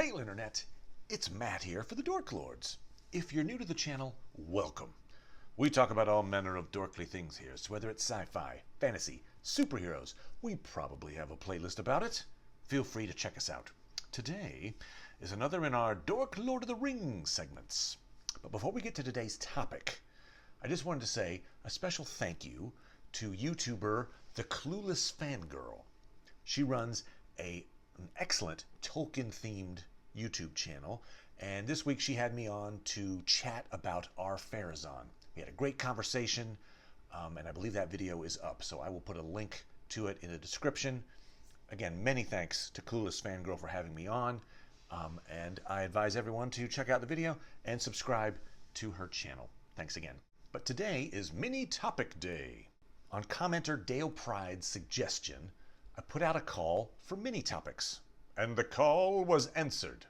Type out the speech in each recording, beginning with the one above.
Hail Internet, it's Matt here for the Dork Lords. If you're new to the channel, welcome. We talk about all manner of dorkly things here, so whether it's sci-fi, fantasy, superheroes, we probably have a playlist about it. Feel free to check us out. Today is another in our Dork Lord of the Rings segments. But before we get to today's topic, I just wanted to say a special thank you to YouTuber the Clueless Fangirl. She runs an excellent Tolkien-themed YouTube channel, and this week she had me on to chat about Ar Pharazon. We had a great conversation, and I believe that video is up, so I will put a link to it in the description. Again, many thanks to Clueless Fangirl for having me on, and I advise everyone to check out the video and subscribe to her channel. Thanks again. But today is Mini Topic Day. On commenter Dale Pride's suggestion, I put out a call for mini topics, and the call was answered.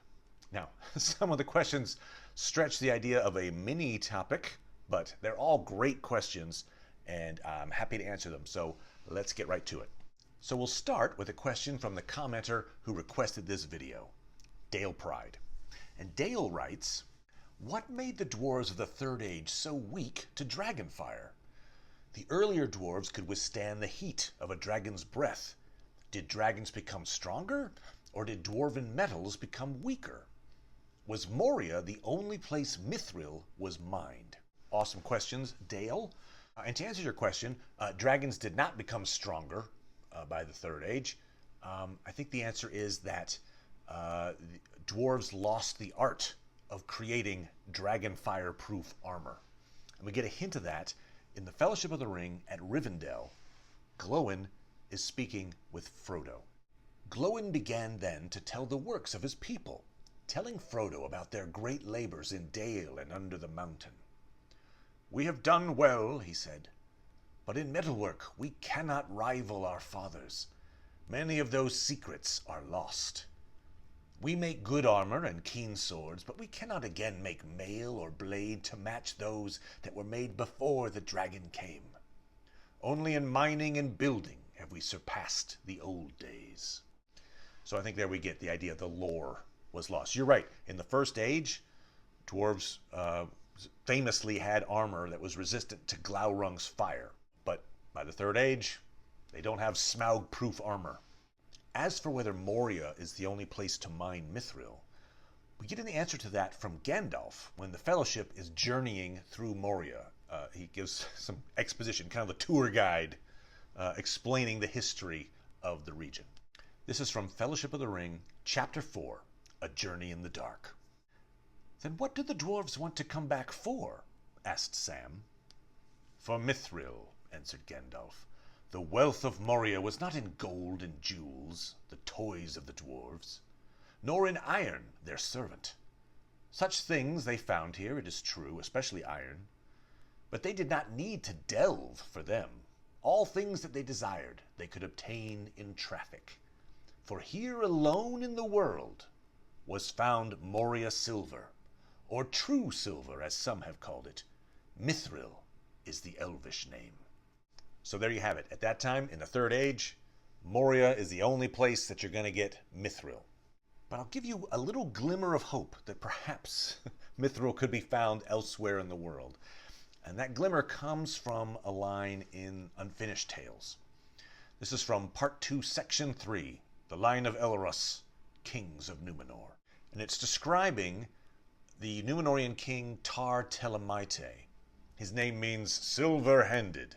Now, some of the questions stretch the idea of a mini topic, but they're all great questions, and I'm happy to answer them, so let's get right to it. So we'll start with a question from the commenter who requested this video, Dale Pride. And Dale writes, "What made the dwarves of the Third Age so weak to dragon fire? The earlier dwarves could withstand the heat of a dragon's breath. Did dragons become stronger, or did dwarven metals become weaker? Was Moria the only place Mithril was mined?" Awesome questions, Dale. And to answer your question, dragons did not become stronger by the Third Age. I think the answer is that dwarves lost the art of creating dragon fire-proof armor. And we get a hint of that in the Fellowship of the Ring at Rivendell. Glóin is speaking with Frodo. Glóin began then to tell the works of his people, telling Frodo about their great labors in Dale and under the mountain. "We have done well," he said, "but in metalwork we cannot rival our fathers. Many of those secrets are lost. We make good armor and keen swords, but we cannot again make mail or blade to match those that were made before the dragon came. Only in mining and building have we surpassed the old days." So I think there we get the idea the lore was lost. You're right. In the First Age, dwarves famously had armor that was resistant to Glaurung's fire. But by the Third Age, they don't have Smaug-proof armor. As for whether Moria is the only place to mine Mithril, we get an answer to that from Gandalf when the Fellowship is journeying through Moria. He gives some exposition, kind of a tour guide, explaining the history of the region. This is from Fellowship of the Ring, Chapter 4, A Journey in the Dark. "Then what do the dwarves want to come back for?" asked Sam. "For Mithril," answered Gandalf. "The wealth of Moria was not in gold and jewels, the toys of the dwarves, nor in iron, their servant. Such things they found here, it is true, especially iron, but they did not need to delve for them. All things that they desired they could obtain in traffic. For here alone in the world was found Moria silver, or true silver as some have called it. Mithril is the elvish name." So there you have it. At that time, in the Third Age, Moria is the only place that you're going to get Mithril. But I'll give you a little glimmer of hope that perhaps Mithril could be found elsewhere in the world. And that glimmer comes from a line in Unfinished Tales. This is from Part 2, Section 3, The Line of Elros, Kings of Numenor. And it's describing the Numenorian king Tar Telemite. His name means silver-handed.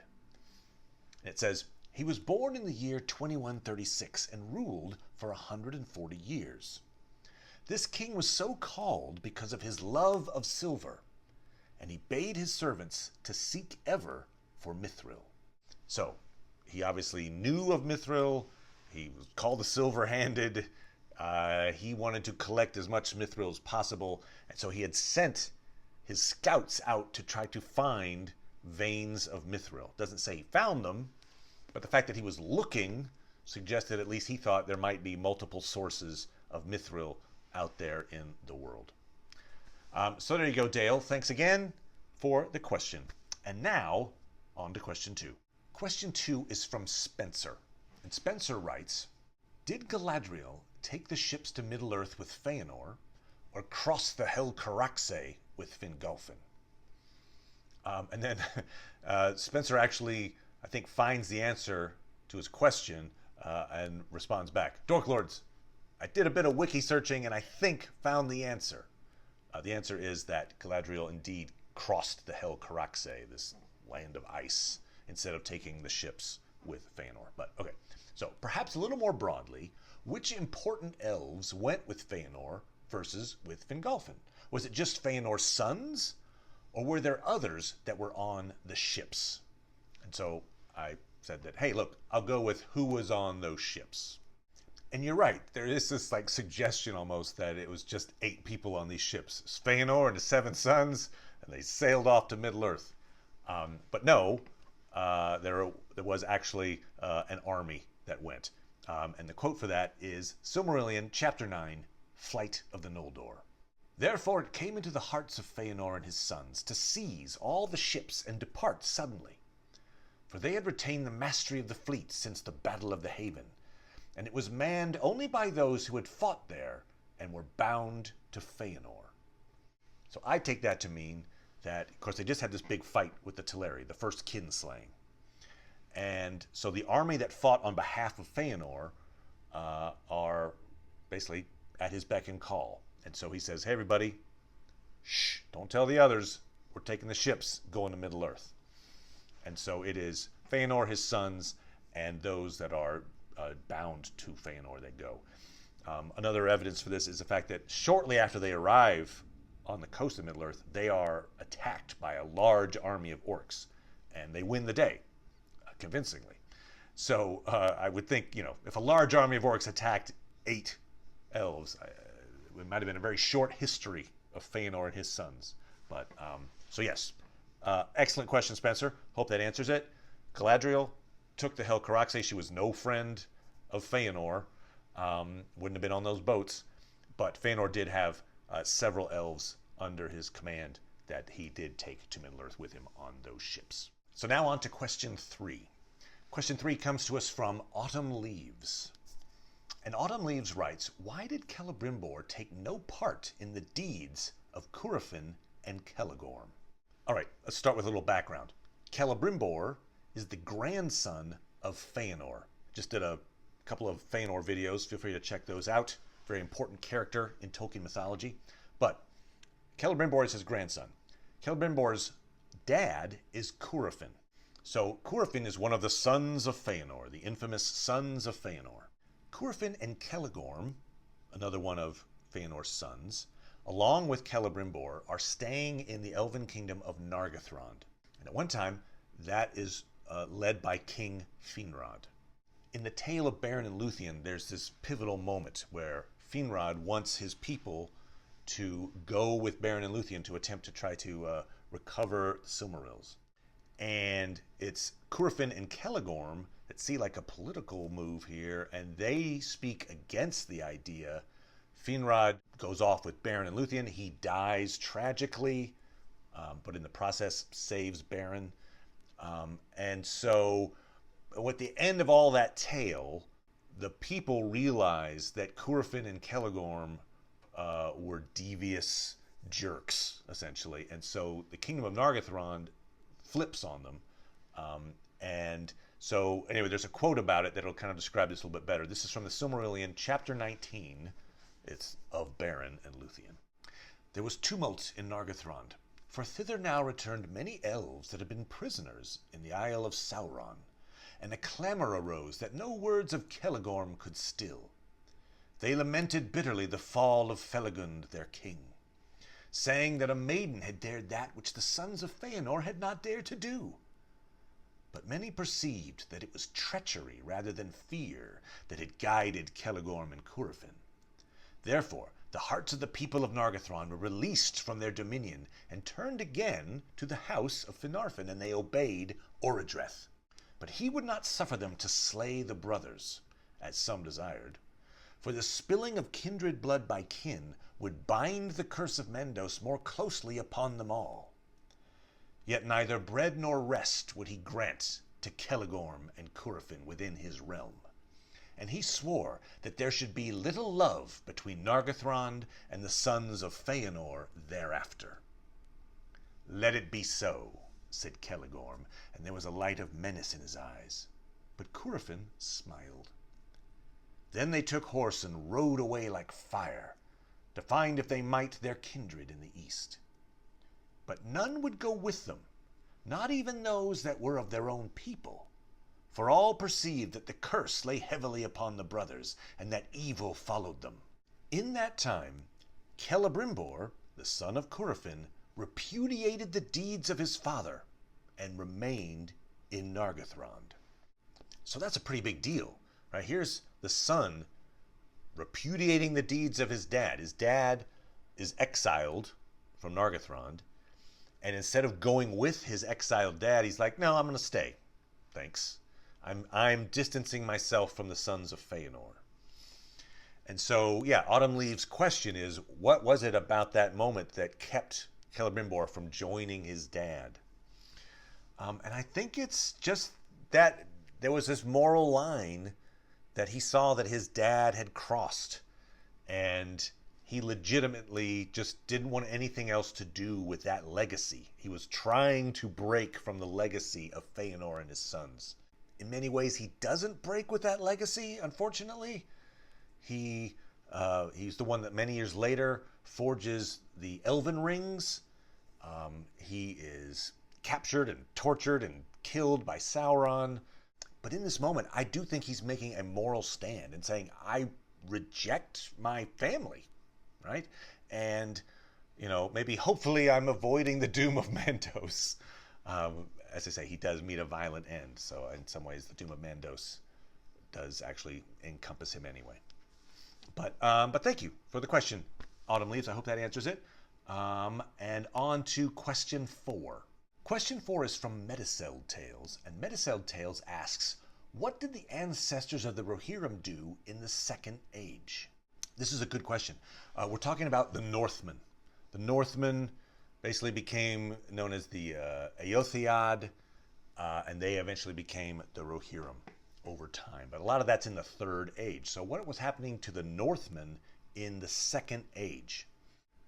And it says, "He was born in the year 2136 and ruled for 140 years. This king was so called because of his love of silver, and he bade his servants to seek ever for Mithril." So, he obviously knew of Mithril. He was called the Silver-Handed. He wanted to collect as much Mithril as possible, and so he had sent his scouts out to try to find veins of Mithril. Doesn't say he found them, but the fact that he was looking suggested at least he thought there might be multiple sources of Mithril out there in the world. So there you go, Dale. Thanks again for the question. And now, on to question 2. Question 2 is from Spencer. And Spencer writes, "Did Galadriel take the ships to Middle-earth with Feanor, or cross the Hell Caraxes with Fingolfin? And then Spencer actually, I think, finds the answer to his question and responds back. Dork Lords, I did a bit of wiki searching and I think found the answer. The answer is that Galadriel indeed crossed the Hell Caraxes, this land of ice, instead of taking the ships with Feanor. But okay, so perhaps a little more broadly, which important elves went with Feanor versus with Fingolfin? Was it just Feanor's sons, or were there others that were on the ships? And so I said that, hey, look, I'll go with who was on those ships. And you're right, there is this like suggestion almost that it was just 8 people on these ships. It's Feanor and his 7 sons, and they sailed off to Middle-earth. But no, there was actually an army that went. And the quote for that is Silmarillion, Chapter 9, Flight of the Noldor. Therefore it came into the hearts of Feanor and his sons to seize all the ships and depart suddenly. For they had retained the mastery of the fleet since the Battle of the Haven, and it was manned only by those who had fought there and were bound to Feanor. So I take that to mean that, of course, they just had this big fight with the Teleri, the first kinslaying. And so the army that fought on behalf of Feanor are basically at his beck and call. And so he says, hey, everybody, shh, don't tell the others. We're taking the ships going to Middle-earth. And so it is Feanor, his sons, and those that are bound to Feanor that go. Another evidence for this is the fact that shortly after they arrive on the coast of Middle-earth, they are attacked by a large army of orcs, and they win the day, convincingly. So I would think, if a large army of orcs attacked 8 elves, it might have been a very short history of Feanor and his sons. But, so yes, excellent question, Spencer. Hope that answers it. Galadriel took the Hell Caraxes. She was no friend of Feanor. Wouldn't have been on those boats. But Feanor did have several elves under his command that he did take to Middle-earth with him on those ships. So now on to question 3. Question 3 comes to us from Autumn Leaves. And Autumn Leaves writes, why did Celebrimbor take no part in the deeds of Curufin and Celegorm? All right, let's start with a little background. Celebrimbor is the grandson of Feanor. Just did a couple of Feanor videos. Feel free to check those out. Very important character in Tolkien mythology. But Celebrimbor is his grandson. Celebrimbor's dad is Curufin. So Curufin is one of the sons of Feanor, the infamous sons of Feanor. Curufin and Celegorm, another one of Feanor's sons, along with Celebrimbor, are staying in the elven kingdom of Nargothrond. And at one time, that is led by King Finrod. In the tale of Beren and Luthien, there's this pivotal moment where Finrod wants his people to go with Beren and Luthien to attempt to try to recover the Silmarils. And it's Curufin and Celegorm that see like a political move here, and they speak against the idea. Finrod goes off with Beren and Luthien. He dies tragically, but in the process saves Beren. And so at the end of all that tale, the people realize that Curufin and Celegorm were devious jerks, essentially. And so the kingdom of Nargothrond flips on them. And so anyway, there's a quote about it that'll kind of describe this a little bit better. This is from the Silmarillion, Chapter 19. It's of Beren and Luthien. There was tumult in Nargothrond, for thither now returned many elves that had been prisoners in the Isle of Sauron, and a clamour arose that no words of Celegorm could still. They lamented bitterly the fall of Felagund their king, saying that a maiden had dared that which the sons of Feanor had not dared to do. But many perceived that it was treachery rather than fear that had guided Celegorm and Curufin. Therefore, the hearts of the people of Nargothrond were released from their dominion and turned again to the house of Finarfin, and they obeyed Orodreth. But he would not suffer them to slay the brothers, as some desired. For the spilling of kindred blood by kin would bind the curse of Mendos more closely upon them all. Yet neither bread nor rest would he grant to Celegorm and Curufin within his realm. and he swore that there should be little love between Nargothrond and the sons of Feanor thereafter. "Let it be so," said Celegorm, and there was a light of menace in his eyes. But Curufin smiled. Then they took horse and rode away like fire, to find if they might their kindred in the east. But none would go with them, not even those that were of their own people, for all perceived that the curse lay heavily upon the brothers, and that evil followed them. In that time, Celebrimbor, the son of Curufin, repudiated the deeds of his father, and remained in Nargothrond. So that's a pretty big deal, right? Here's the son repudiating the deeds of his dad. His dad is exiled from Nargothrond, and instead of going with his exiled dad, he's like, "No, I'm going to stay. Thanks. I'm distancing myself from the sons of Feanor." And so, yeah, Autumnleaf's question is, what was it about that moment that kept Celebrimbor from joining his dad? And I think it's just that there was this moral line that he saw that his dad had crossed, and he legitimately just didn't want anything else to do with that legacy. He was trying to break from the legacy of Feanor and his sons. In many ways, he doesn't break with that legacy, unfortunately. He's the one that many years later forges the Elven Rings. He is captured and tortured and killed by Sauron. But in this moment, I do think he's making a moral stand and saying, I reject my family, right? And, maybe hopefully I'm avoiding the doom of Mandos. As I say, he does meet a violent end. So in some ways, the doom of Mandos does actually encompass him anyway. But thank you for the question, Autumn Leaves. I hope that answers it. And on to question 4. Question 4 is from Metacelled Tales, and Metacelled Tales asks, what did the ancestors of the Rohirrim do in the Second Age? This is a good question. We're talking about the Northmen. The Northmen basically became known as the Eotheod, and they eventually became the Rohirrim over time. But a lot of that's in the Third Age. So what was happening to the Northmen in the Second Age?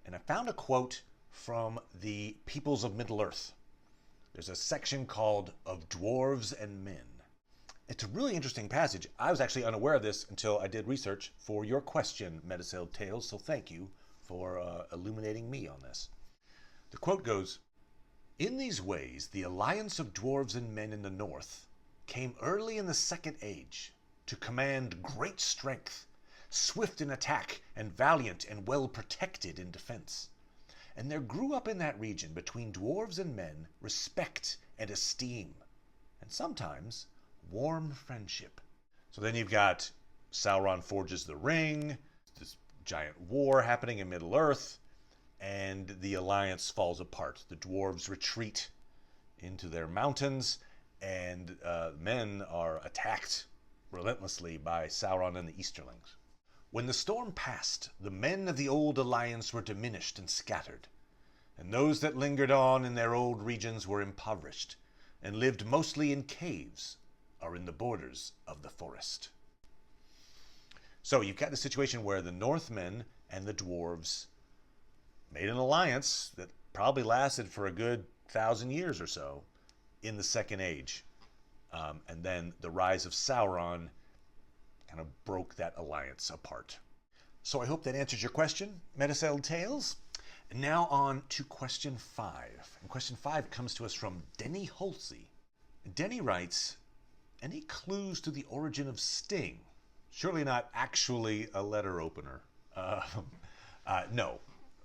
And I found a quote from the Peoples of Middle-earth. There's a section called Of Dwarves and Men. It's a really interesting passage. I was actually unaware of this until I did research for your question, Metacelled Tales, so thank you for illuminating me on this. The quote goes, "In these ways, the alliance of dwarves and men in the north came early in the Second Age to command great strength, swift in attack and valiant and well protected in defense. And there grew up in that region between dwarves and men respect and esteem, and sometimes warm friendship." So then you've got Sauron forges the ring, this giant war happening in Middle-earth, and the alliance falls apart. The dwarves retreat into their mountains, and men are attacked relentlessly by Sauron and the Easterlings. When the storm passed, the men of the old alliance were diminished and scattered, and those that lingered on in their old regions were impoverished, and lived mostly in caves or in the borders of the forest. So you've got the situation where the Northmen and the dwarves made an alliance that probably lasted for a good 1,000 years or so in the Second Age. And then the rise of Sauron kind of broke that alliance apart. So I hope that answers your question, Metacelled Tales. And now on to question 5. And question 5 comes to us from Denny Holsey. Denny writes, any clues to the origin of Sting? Surely not actually a letter opener. No.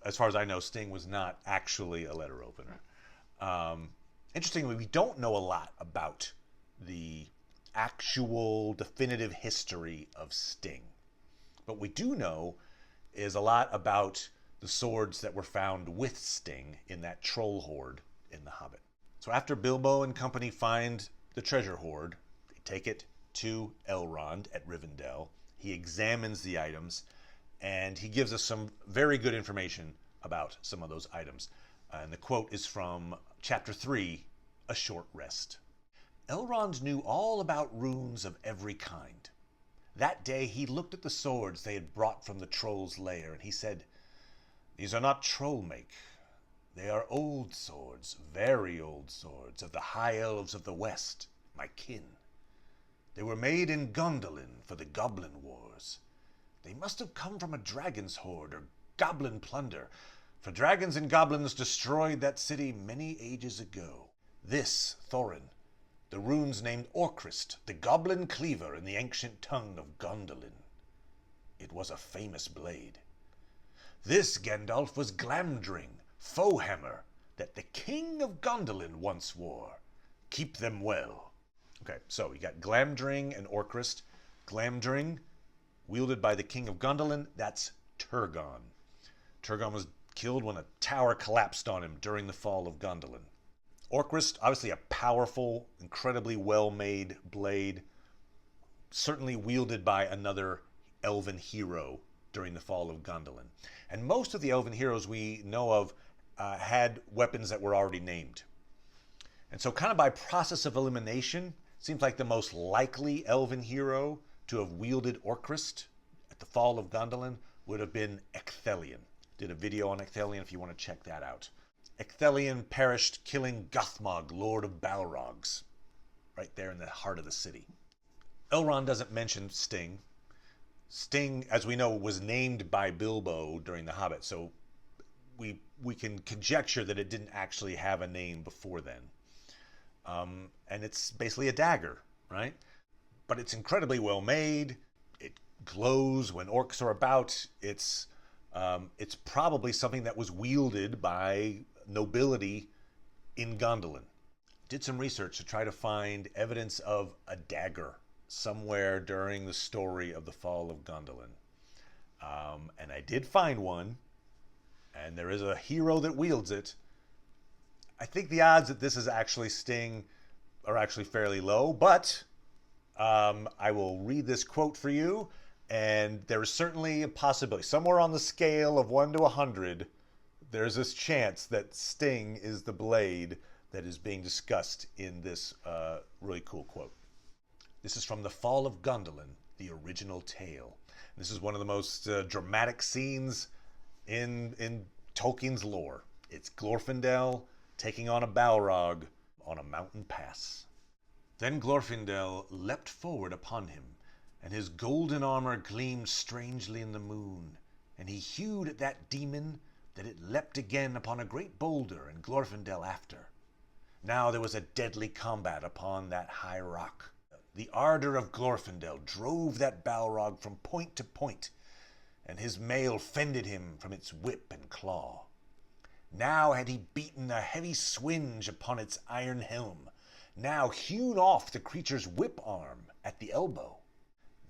As far as I know, Sting was not actually a letter opener. Interestingly, we don't know a lot about the actual definitive history of Sting. But we do know is a lot about the swords that were found with Sting in that troll hoard in The Hobbit. So after Bilbo and company find the treasure hoard, they take it to Elrond at Rivendell. He examines the items, and he gives us some very good information about some of those items. And the quote is from Chapter 3, A Short Rest. Elrond knew all about runes of every kind. That day he looked at the swords they had brought from the troll's lair, and he said, "These are not troll make. They are old swords, very old swords, of the high elves of the west, my kin. They were made in Gondolin for the goblin wars. They must have come from a dragon's horde or goblin plunder, for dragons and goblins destroyed that city many ages ago. This, Thorin, the runes named Orcrist, the goblin cleaver in the ancient tongue of Gondolin. It was a famous blade. This, Gandalf, was Glamdring, foehammer, that the king of Gondolin once wore. Keep them well." Okay, so you got Glamdring and Orcrist. Glamdring, wielded by the king of Gondolin, that's Turgon. Turgon was killed when a tower collapsed on him during the fall of Gondolin. Orcrist, obviously a powerful, incredibly well-made blade, certainly wielded by another elven hero during the fall of Gondolin. And most of the elven heroes we know of had weapons that were already named. And so kind of by process of elimination, it seems like the most likely elven hero to have wielded Orcrist at the fall of Gondolin would have been Ecthelion. Did a video on Ecthelion if you want to check that out. Ecthelion perished killing Gothmog, Lord of Balrogs, right there in the heart of the city. Elrond doesn't mention Sting. Sting, as we know, was named by Bilbo during The Hobbit, so we can conjecture that it didn't actually have a name before then. And it's basically a dagger, right? But it's incredibly well made. It glows when orcs are about. It's probably something that was wielded by nobility in Gondolin. Did some research to try to find evidence of a dagger somewhere during the story of the fall of Gondolin. And I did find one, and there is a hero that wields it. I think the odds that this is actually Sting are actually fairly low, but I will read this quote for you, and there is certainly a possibility. Somewhere on the scale of 1 to 100, there's this chance that Sting is the blade that is being discussed in this really cool quote. This is from The Fall of Gondolin, the original tale. This is one of the most dramatic scenes in Tolkien's lore. It's Glorfindel taking on a Balrog on a mountain pass. Then Glorfindel leapt forward upon him, and his golden armor gleamed strangely in the moon, and he hewed at that demon that it leapt again upon a great boulder, and Glorfindel after. Now there was a deadly combat upon that high rock. The ardor of Glorfindel drove that Balrog from point to point, and his mail fended him from its whip and claw. Now had he beaten a heavy swinge upon its iron helm, now hewn off the creature's whip arm at the elbow.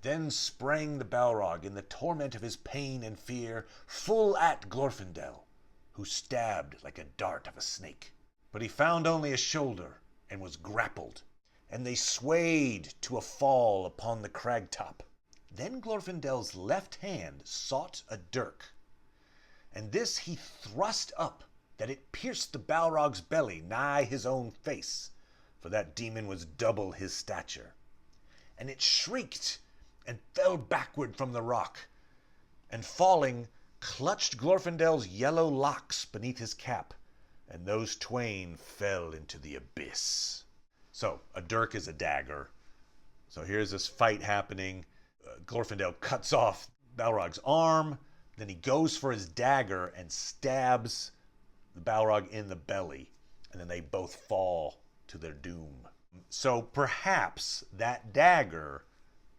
Then sprang the Balrog in the torment of his pain and fear full at Glorfindel, who stabbed like a dart of a snake. But he found only a shoulder and was grappled, and they swayed to a fall upon the crag top. Then Glorfindel's left hand sought a dirk, and this he thrust up, that it pierced the Balrog's belly nigh his own face, for that demon was double his stature. And it shrieked and fell backward from the rock, and falling, clutched Glorfindel's yellow locks beneath his cap, and those twain fell into the abyss. So, a dirk is a dagger. So here's this fight happening. Glorfindel cuts off Balrog's arm, then he goes for his dagger and stabs the Balrog in the belly, and then they both fall to their doom. So perhaps that dagger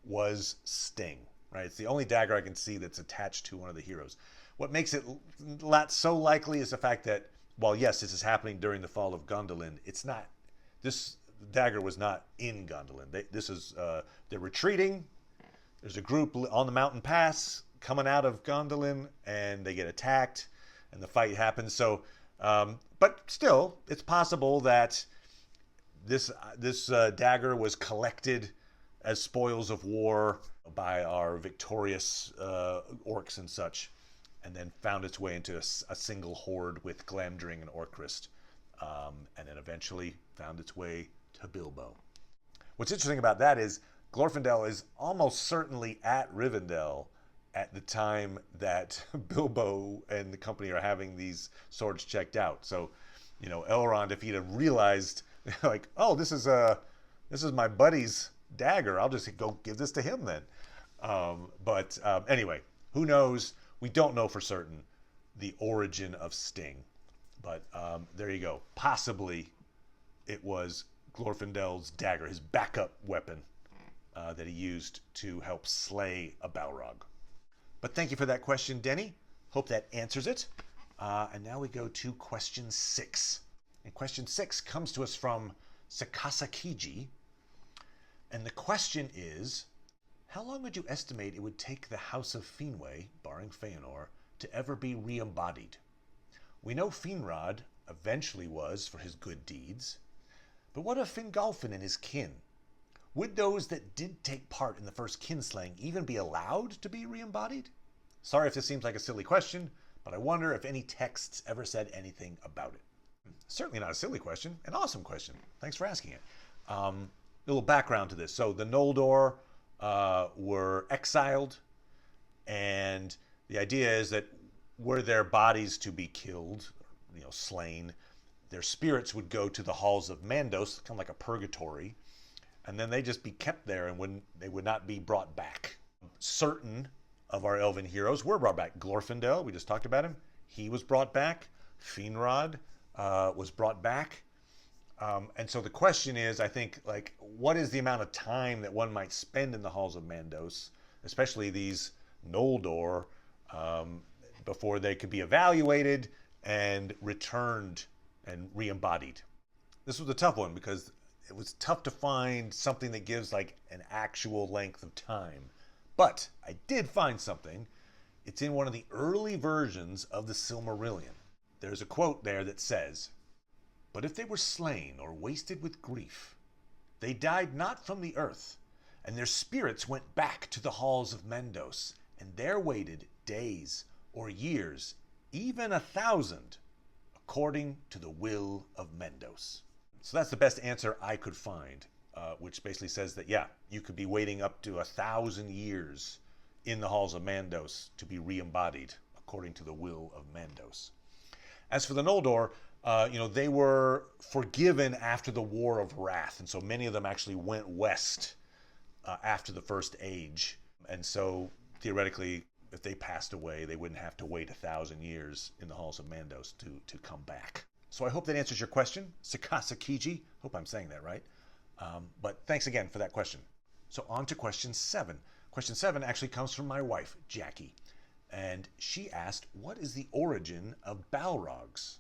was Sting, right? It's the only dagger I can see that's attached to one of the heroes. What makes it not so likely is the fact that, while yes, this is happening during the fall of Gondolin, it's not, this dagger was not in Gondolin. They're retreating. There's a group on the mountain pass coming out of Gondolin, and they get attacked, and the fight happens. So, but still, it's possible that this dagger was collected as spoils of war by our victorious orcs and such, and then found its way into a single horde with Glamdring and Orcrist, and then eventually found its way to Bilbo. What's interesting about that is Glorfindel is almost certainly at Rivendell at the time that Bilbo and the company are having these swords checked out. So, Elrond, if he'd have realized, like, oh, this is my buddy's dagger, I'll just go give this to him then. But anyway, who knows? We don't know for certain the origin of Sting. But there you go. Possibly it was Glorfindel's dagger, his backup weapon that he used to help slay a Balrog. But thank you for that question, Denny. Hope that answers it. And now we go to question 6. And question 6 comes to us from Sakasakiji. And the question is, how long would you estimate it would take the House of Finwë, barring Feanor, to ever be re-embodied? We know Finrod eventually was for his good deeds. But what of Fingolfin and his kin? Would those that did take part in the first kinslaying even be allowed to be re-embodied? Sorry if this seems like a silly question, but I wonder if any texts ever said anything about it. Certainly not a silly question, an awesome question. Thanks for asking it. A little background to this. So the Noldor were exiled, and the idea is that were their bodies to be killed, slain, their spirits would go to the halls of Mandos, kind of like a purgatory, and then they'd just be kept there and they would not be brought back. Certain of our elven heroes were brought back. Glorfindel, we just talked about him, he was brought back. Finrod was brought back. And so the question is, I think, like, what is the amount of time that one might spend in the halls of Mandos, especially these Noldor, before they could be evaluated and returned and re-embodied? This was a tough one because it was tough to find something that gives like an actual length of time. But I did find something. It's in one of the early versions of the Silmarillion. There's a quote there that says, "But if they were slain or wasted with grief, they died not from the earth, and their spirits went back to the halls of Mandos, and there waited days or years, even 1,000, according to the will of Mandos." So that's the best answer I could find, which basically says that, yeah, you could be waiting up to 1,000 years in the halls of Mandos to be re-embodied, according to the will of Mandos. As for the Noldor, they were forgiven after the War of Wrath, and so many of them actually went west after the First Age. And so theoretically, if they passed away, they wouldn't have to wait 1,000 years in the halls of Mandos to come back. So I hope that answers your question, Sakasakiji. Hope I'm saying that right. But thanks again for that question. So on to question 7. Question 7 actually comes from my wife, Jackie. And she asked, what is the origin of Balrogs?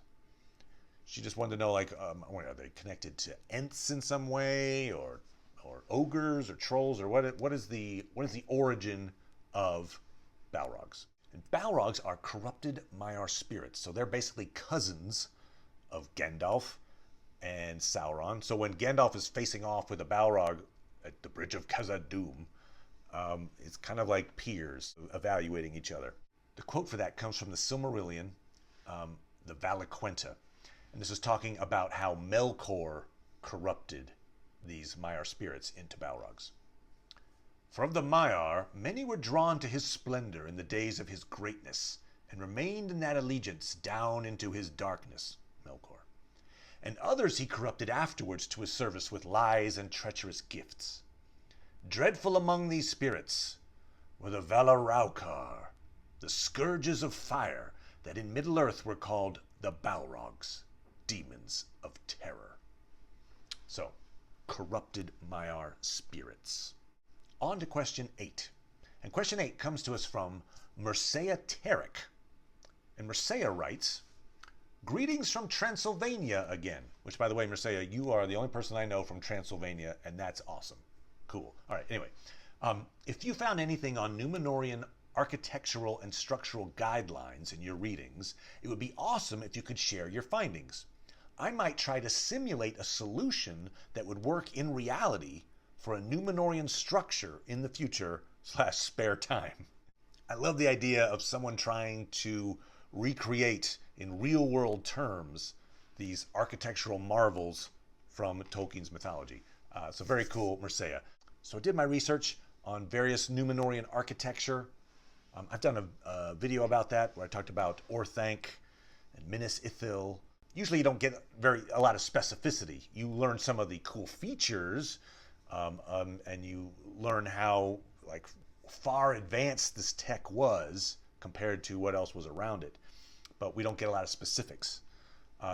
She just wanted to know, like, are they connected to Ents in some way, or ogres, or trolls, or what is the origin of Balrogs? And Balrogs are corrupted Maiar spirits, so they're basically cousins of Gandalf and Sauron. So when Gandalf is facing off with a Balrog at the Bridge of Khazad-dûm, it's kind of like peers evaluating each other. The quote for that comes from the Silmarillion, the Valaquenta. And this is talking about how Melkor corrupted these Maiar spirits into Balrogs. "For of the Maiar, many were drawn to his splendor in the days of his greatness, and remained in that allegiance down into his darkness," Melkor. "And others he corrupted afterwards to his service with lies and treacherous gifts. Dreadful among these spirits were the Valaraukar, the scourges of fire that in Middle-earth were called the Balrogs, demons of terror." So, corrupted Maiar spirits. On to question 8. And question 8 comes to us from Mircea Tarek. And Mircea writes, "Greetings from Transylvania again." Which, by the way, Mircea, you are the only person I know from Transylvania, and that's awesome. Cool. All right, anyway. If you found anything on Númenórean architectural and structural guidelines in your readings, it would be awesome if you could share your findings. I might try to simulate a solution that would work in reality for a Númenórean structure in the future / spare time. I love the idea of someone trying to recreate in real world terms these architectural marvels from Tolkien's mythology. So very cool, Mircea. So I did my research on various Numenorean architecture. I've done a video about that where I talked about Orthanc and Minas Ithil. Usually you don't get a lot of specificity. You learn some of the cool features, and you learn how far advanced this tech was compared to what else was around it. But we don't get a lot of specifics.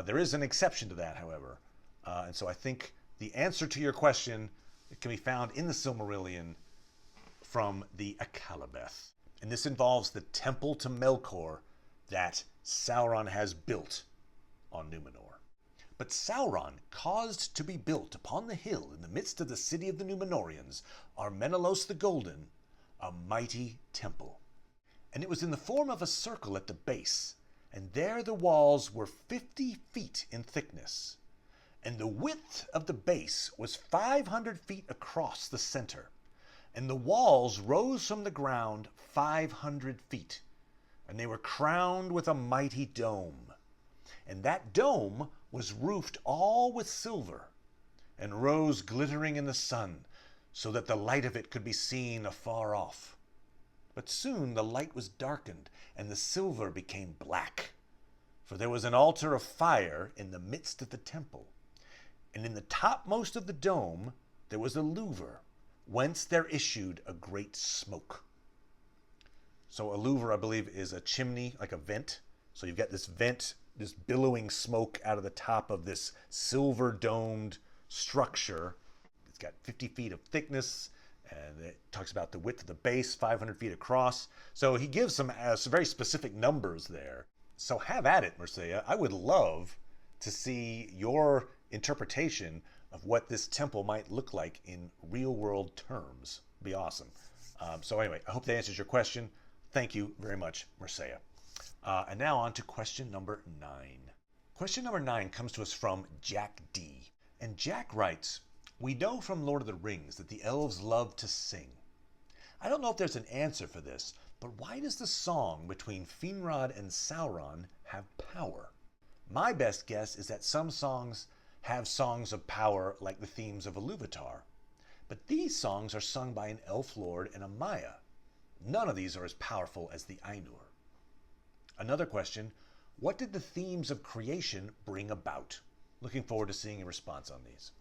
There is an exception to that, however. And so I think the answer to your question can be found in the Silmarillion from the Akallabeth. And this involves the temple to Melkor that Sauron has built on Numenor. But Sauron caused to be built upon the hill in the midst of the city of the Numenoreans, Ar-Menelaos the Golden, a mighty temple. And it was in the form of a circle at the base, and there the walls were 50 feet in thickness. And the width of the base was 500 feet across the center, and the walls rose from the ground 500 feet, and they were crowned with a mighty dome. And that dome was roofed all with silver, and rose glittering in the sun, so that the light of it could be seen afar off. But soon the light was darkened, and the silver became black. For there was an altar of fire in the midst of the temple, and in the topmost of the dome there was a louver, whence there issued a great smoke. So a louver, I believe, is a chimney, like a vent. So you've got this vent, this billowing smoke out of the top of this silver-domed structure. It's got 50 feet of thickness, and it talks about the width of the base, 500 feet across. So he gives some very specific numbers there. So have at it, Mercia. I would love to see your interpretation of what this temple might look like in real-world terms. Be awesome. So anyway, I hope that answers your question. Thank you very much, Mercia. And now on to question number 9. Question number 9 comes to us from Jack D. And Jack writes, "We know from Lord of the Rings that the elves love to sing. I don't know if there's an answer for this, but why does the song between Finrod and Sauron have power? My best guess is that some songs have songs of power like the themes of Iluvatar, but these songs are sung by an elf lord and a Maya. None of these are as powerful as the Ainur." Another question, what did the themes of creation bring about? Looking forward to seeing a response on these.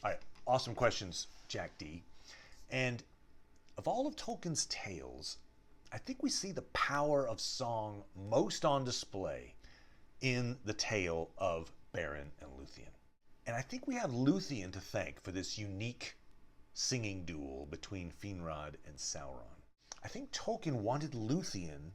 All right, awesome questions, Jack D. And of all of Tolkien's tales, I think we see the power of song most on display in the tale of Beren and Luthien. And I think we have Luthien to thank for this unique singing duel between Finrod and Sauron. I think Tolkien wanted Luthien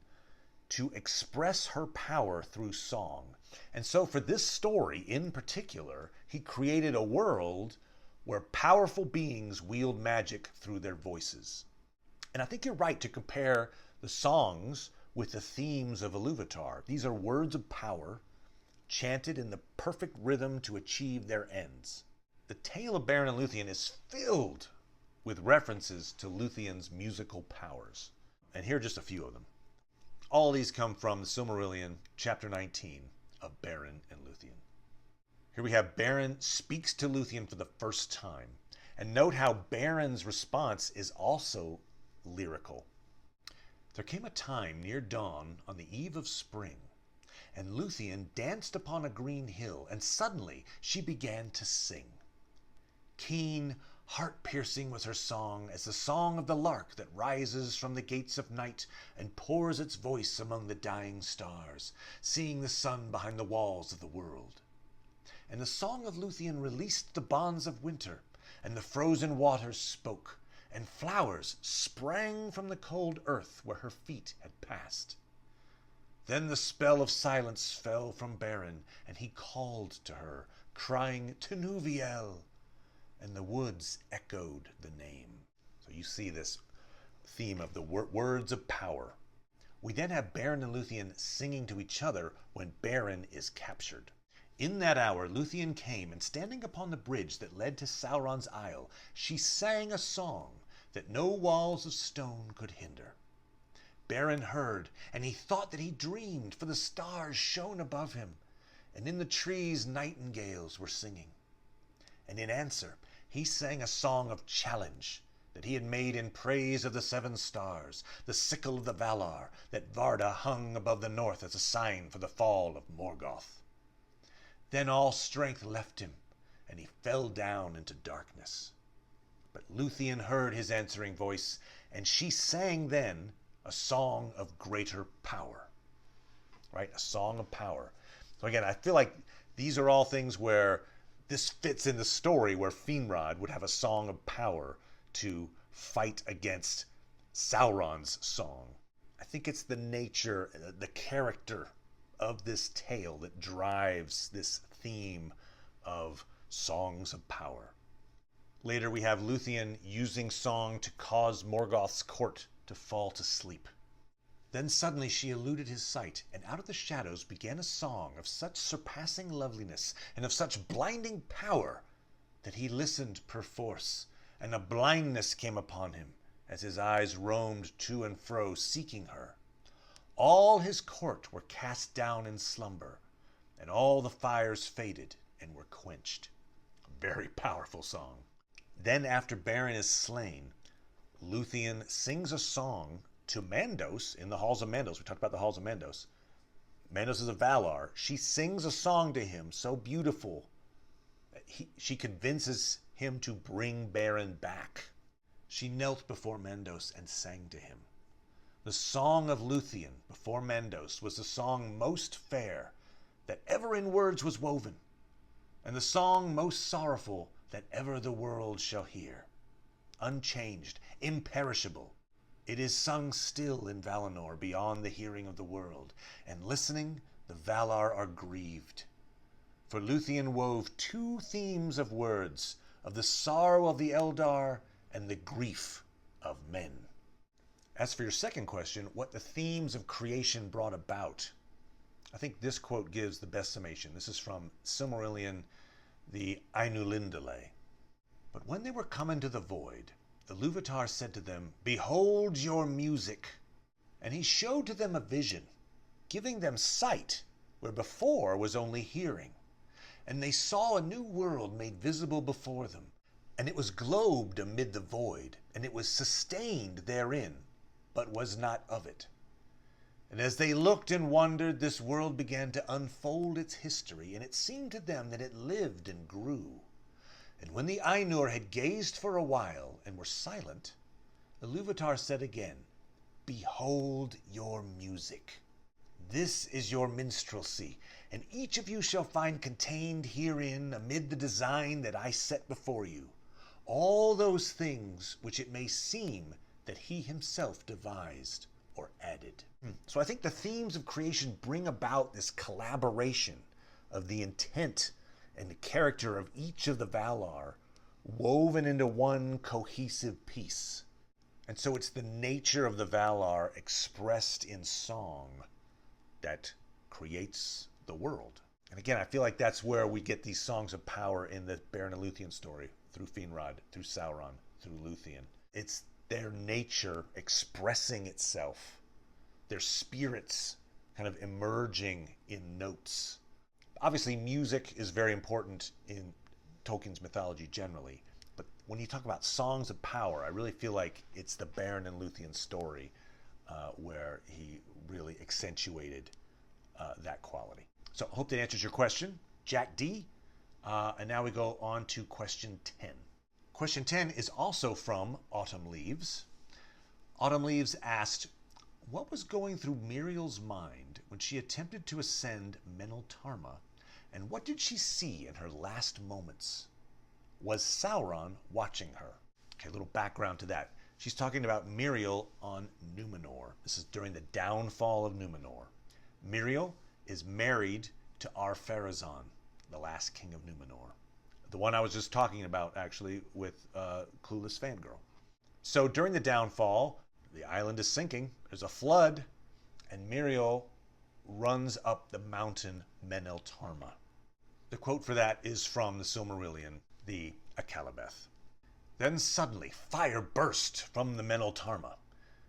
to express her power through song. And so for this story in particular, he created a world where powerful beings wield magic through their voices. And I think you're right to compare the songs with the themes of Iluvatar. These are words of power, chanted in the perfect rhythm to achieve their ends. The tale of Beren and Luthien is filled with references to Luthien's musical powers. And here are just a few of them. All of these come from the Silmarillion, chapter 19 of Beren and Luthien. Here we have Beren speaks to Luthien for the first time. And note how Beren's response is also lyrical. "There came a time near dawn on the eve of spring, and Luthien danced upon a green hill, and suddenly she began to sing. Keen, heart-piercing was her song, as the song of the lark that rises from the gates of night and pours its voice among the dying stars, seeing the sun behind the walls of the world. And the song of Luthien released the bonds of winter, and the frozen waters spoke, and flowers sprang from the cold earth where her feet had passed. Then the spell of silence fell from Beren, and he called to her, crying, 'Tinuviel!' And the woods echoed the name." So you see this theme of the words of power. We then have Beren and Luthien singing to each other when Beren is captured. "In that hour Luthien came, and standing upon the bridge that led to Sauron's isle, she sang a song that no walls of stone could hinder. Beren heard, and he thought that he dreamed, for the stars shone above him, and in the trees nightingales were singing. And in answer he sang a song of challenge, that he had made in praise of the 7 stars, the sickle of the Valar that Varda hung above the north as a sign for the fall of Morgoth. Then all strength left him, and he fell down into darkness. But Luthien heard his answering voice, and she sang then a song of greater power. Right? A song of power. So again, I feel like these are all things where this fits in the story where Finrod would have a song of power to fight against Sauron's song. I think it's the nature, the character of this tale that drives this theme of songs of power. Later we have Luthien using song to cause Morgoth's court to fall to sleep. Then suddenly she eluded his sight, and out of the shadows began a song of such surpassing loveliness and of such blinding power that he listened perforce, and a blindness came upon him as his eyes roamed to and fro seeking her. All his court were cast down in slumber, and all the fires faded and were quenched. A very powerful song. Then after Beren is slain, Luthien sings a song to Mandos in the Halls of Mandos. We talked about the Halls of Mandos. Mandos is a Valar. She sings a song to him so beautiful. She convinces him to bring Beren back. She knelt before Mandos and sang to him. The song of Luthien before Mandos was the song most fair that ever in words was woven, and the song most sorrowful that ever the world shall hear. Unchanged, imperishable, it is sung still in Valinor beyond the hearing of the world, and listening, the Valar are grieved. For Luthien wove 2 themes of words, of the sorrow of the Eldar and the grief of men. As for your second question, what the themes of creation brought about, I think this quote gives the best summation. This is from Silmarillion, the Ainulindale. But when they were come into the void, the Iluvatar said to them, "Behold your music." And he showed to them a vision, giving them sight where before was only hearing. And they saw a new world made visible before them, and it was globed amid the void, and it was sustained therein, but was not of it. And as they looked and wondered, this world began to unfold its history, and it seemed to them that it lived and grew. And when the Ainur had gazed for a while and were silent, Iluvatar said again, "Behold your music. This is your minstrelsy, and each of you shall find contained herein, amid the design that I set before you, all those things which it may seem that he himself devised or added." So I think the themes of creation bring about this collaboration of the intent and the character of each of the Valar woven into one cohesive piece. And so it's the nature of the Valar expressed in song that creates the world. And again, I feel like that's where we get these songs of power in the Beren and Luthien story, through Finrod, through Sauron, through Luthien. It's their nature expressing itself, their spirits kind of emerging in notes. Obviously, music is very important in Tolkien's mythology generally, but when you talk about songs of power, I really feel like it's the Beren and Luthien story where he really accentuated that quality. So I hope that answers your question, Jack D. And now we go on to question 10. Question 10 is also from Autumn Leaves. Autumn Leaves asked, what was going through Miriel's mind when she attempted to ascend Meneltarma, and what did she see in her last moments? Was Sauron watching her? Okay, a little background to that. She's talking about Miriel on Numenor. This is during the downfall of Numenor. Miriel is married to Ar Pharazon, the last king of Numenor. The one I was just talking about, actually, with Clueless Fangirl. So during the downfall, the island is sinking, there's a flood, and Miriel runs up the mountain Meneltarma. The quote for that is from the Silmarillion, the Akallabeth. Then suddenly fire burst from the Meneltarma,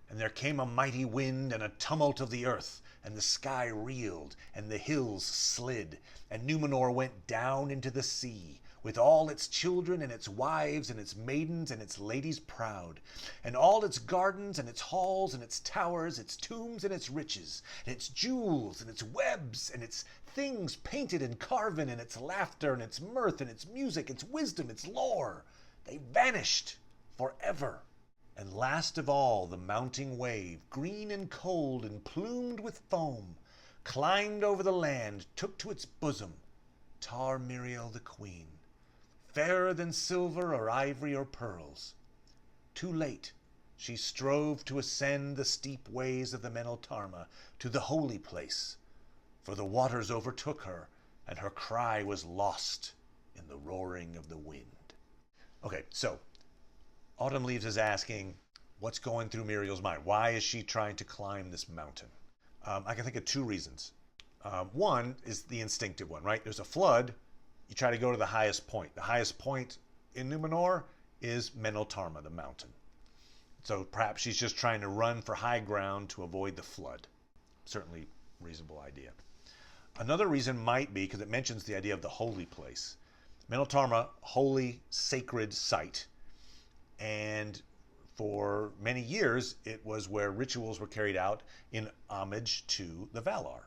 and there came a mighty wind and a tumult of the earth, and the sky reeled, and the hills slid, and Numenor went down into the sea, with all its children and its wives and its maidens and its ladies proud, and all its gardens and its halls and its towers, its tombs and its riches, and its jewels and its webs and its things painted and carven, and its laughter and its mirth and its music, its wisdom, its lore, they vanished forever. And last of all, the mounting wave, green and cold and plumed with foam, climbed over the land, took to its bosom Tar Miriel the queen, fairer than silver or ivory or pearls. Too late she strove to ascend the steep ways of the Meneltarma to the holy place, for the waters overtook her, and her cry was lost in the roaring of the wind. Okay, so Autumn Leaves is asking, what's going through Muriel's mind? Why is she trying to climb this mountain? I can think of two reasons. One is the instinctive one, right? There's a flood. You try to go to the highest point. The highest point in Numenor is Meneltarma, the mountain. So perhaps she's just trying to run for high ground to avoid the flood. Certainly reasonable idea. Another reason might be because it mentions the idea of the holy place. Meneltarma, holy, sacred site. And for many years, it was where rituals were carried out in homage to the Valar.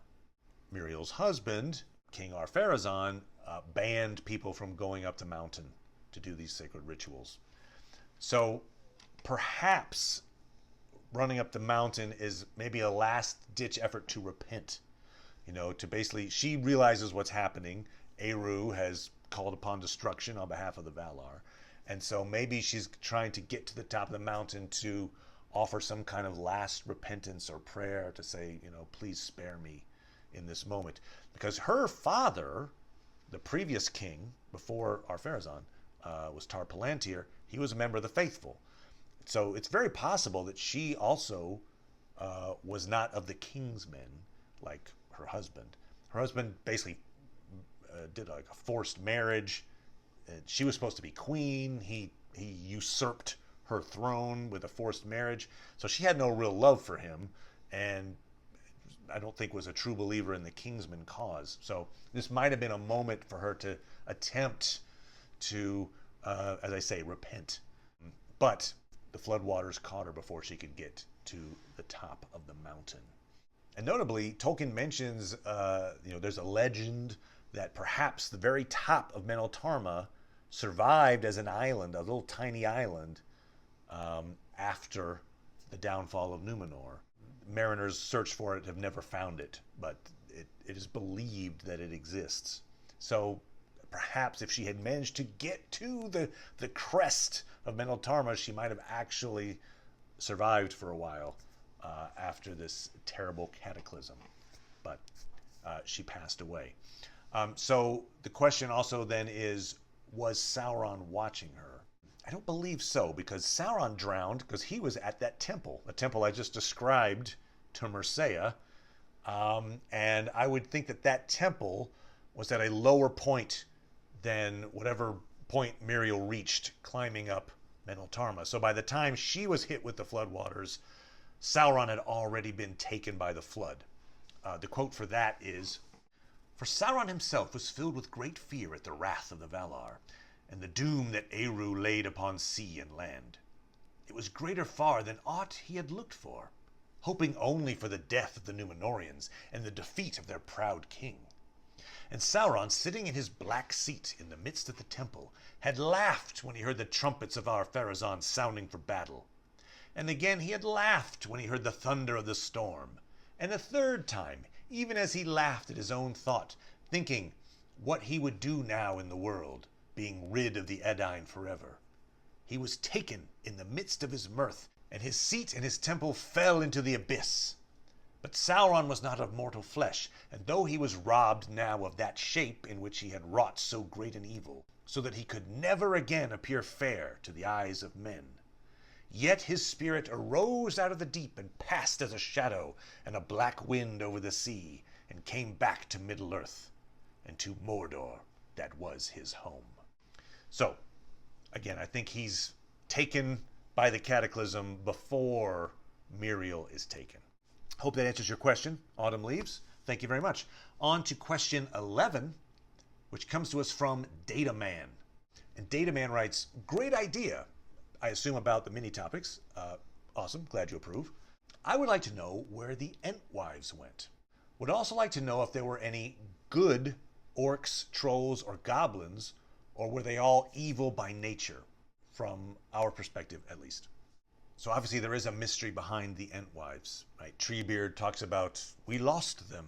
Muriel's husband, King Ar Pharazon, banned people from going up the mountain to do these sacred rituals. So perhaps running up the mountain is maybe a last-ditch effort to repent. To basically, she realizes what's happening. Eru has called upon destruction on behalf of the Valar. And so maybe she's trying to get to the top of the mountain to offer some kind of last repentance or prayer to say, please spare me in this moment. Because her father, the previous king, before Ar Pharazon, was Tar Palantir. He was a member of the faithful. So it's very possible that she also was not of the king's men like her husband. Her husband basically did like a forced marriage. She was supposed to be queen. He usurped her throne with a forced marriage. So she had no real love for him, and I don't think was a true believer in the Kingsman cause. So this might have been a moment for her to attempt to, as I say, repent. But the floodwaters caught her before she could get to the top of the mountain. And notably, Tolkien mentions, there's a legend that perhaps the very top of Meneltarma survived as an island, a little tiny island, after the downfall of Numenor. Mariners search for it, have never found it, but it is believed that it exists. So perhaps if she had managed to get to the crest of Meneltarma, she might have actually survived for a while after this terrible cataclysm. But she passed away. So the question also then is, was Sauron watching her? I don't believe so, because Sauron drowned because he was at that temple, the temple I just described to Mercia. And I would think that temple was at a lower point than whatever point Muriel reached climbing up Meneltarma. So by the time she was hit with the floodwaters, Sauron had already been taken by the flood. The quote for that is, "For Sauron himself was filled with great fear at the wrath of the Valar, and the doom that Eru laid upon sea and land. It was greater far than aught he had looked for, hoping only for the death of the Númenóreans and the defeat of their proud king. And Sauron, sitting in his black seat in the midst of the temple, had laughed when he heard the trumpets of Ar Pharazon sounding for battle. And again he had laughed when he heard the thunder of the storm. And a third time, even as he laughed at his own thought, thinking what he would do now in the world, being rid of the Edain forever. He was taken in the midst of his mirth, and his seat and his temple fell into the abyss. But Sauron was not of mortal flesh, and though he was robbed now of that shape in which he had wrought so great an evil, so that he could never again appear fair to the eyes of men, yet his spirit arose out of the deep and passed as a shadow and a black wind over the sea, and came back to Middle-earth, and to Mordor, that was his home." So, again, I think he's taken by the cataclysm before Muriel is taken. Hope that answers your question, Autumn Leaves. Thank you very much. On to question 11, which comes to us from Data Man. And Dataman writes, great idea. I assume about the mini topics. Awesome, glad you approve. I would like to know where the Entwives went. Would also like to know if there were any good orcs, trolls, or goblins, or were they all evil by nature, from our perspective at least. So obviously there is a mystery behind the Entwives, right? Treebeard talks about, we lost them.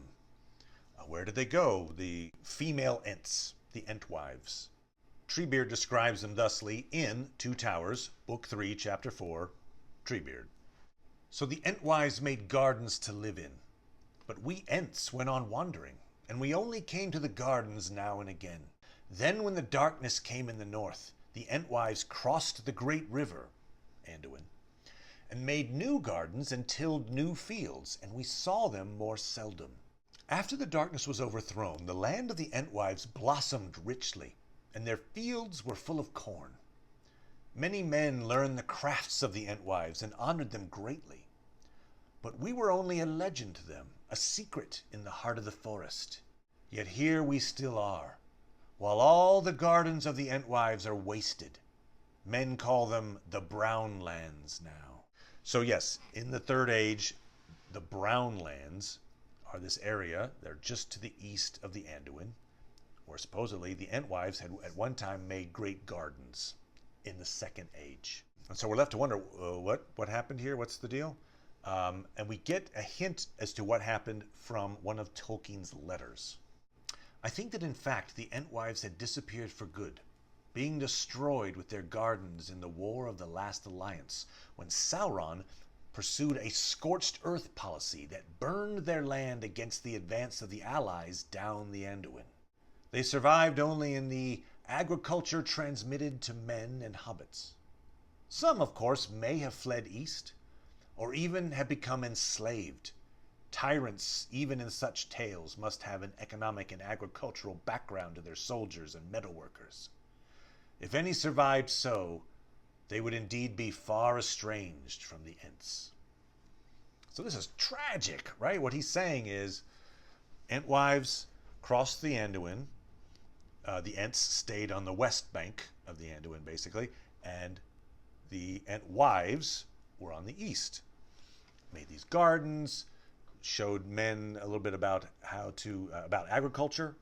Where did they go? The female Ents, the Entwives. Treebeard describes them thusly in Two Towers, Book 3, Chapter 4, Treebeard. So the Entwives made gardens to live in, but we Ents went on wandering, and we only came to the gardens now and again. Then when the darkness came in the north, the Entwives crossed the great river, Anduin, and made new gardens and tilled new fields, and we saw them more seldom. After the darkness was overthrown, the land of the Entwives blossomed richly, and their fields were full of corn. Many men learned the crafts of the Entwives and honored them greatly. But we were only a legend to them, a secret in the heart of the forest. Yet here we still are, while all the gardens of the Entwives are wasted. Men call them the Brown Lands now. So yes, in the Third Age, the Brown Lands are this area. They're just to the east of the Anduin, where supposedly the Entwives had at one time made great gardens in the Second Age. And so we're left to wonder, what happened here? What's the deal? And we get a hint as to what happened from one of Tolkien's letters. I think that in fact the Entwives had disappeared for good, being destroyed with their gardens in the War of the Last Alliance, when Sauron pursued a scorched earth policy that burned their land against the advance of the allies down the Anduin. They survived only in the agriculture transmitted to men and hobbits. Some, of course, may have fled east, or even have become enslaved. Tyrants, even in such tales, must have an economic and agricultural background to their soldiers and metalworkers. If any survived so, they would indeed be far estranged from the Ents. So this is tragic, right? What he's saying is, Entwives crossed the Anduin. The Ents stayed on the west bank of the Anduin, basically, and the Entwives were on the east. Made these gardens, showed men a little bit about about agriculture,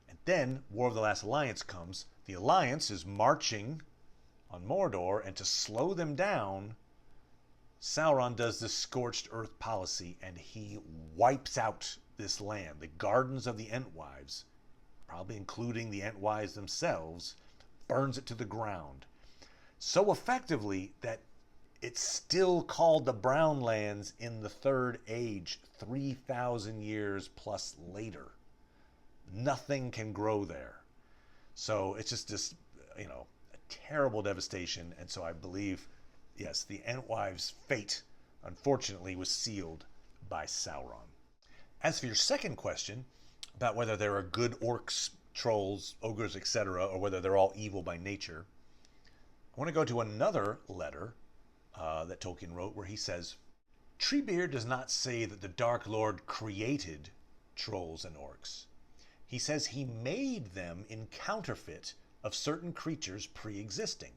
and then War of the Last Alliance comes. The Alliance is marching on Mordor, and to slow them down, Sauron does this scorched earth policy, and he wipes out this land. The gardens of the Entwives, probably including the Entwives themselves, burns it to the ground. So effectively that it's still called the Brown Lands in the Third Age, 3,000 years plus later. Nothing can grow there. So it's just this, a terrible devastation. And so I believe, yes, the Entwives' fate, unfortunately, was sealed by Sauron. As for your second question, about whether there are good orcs, trolls, ogres, etc., or whether they're all evil by nature, I want to go to another letter that Tolkien wrote, where he says, Treebeard does not say that the Dark Lord created trolls and orcs. He says he made them in counterfeit of certain creatures pre-existing.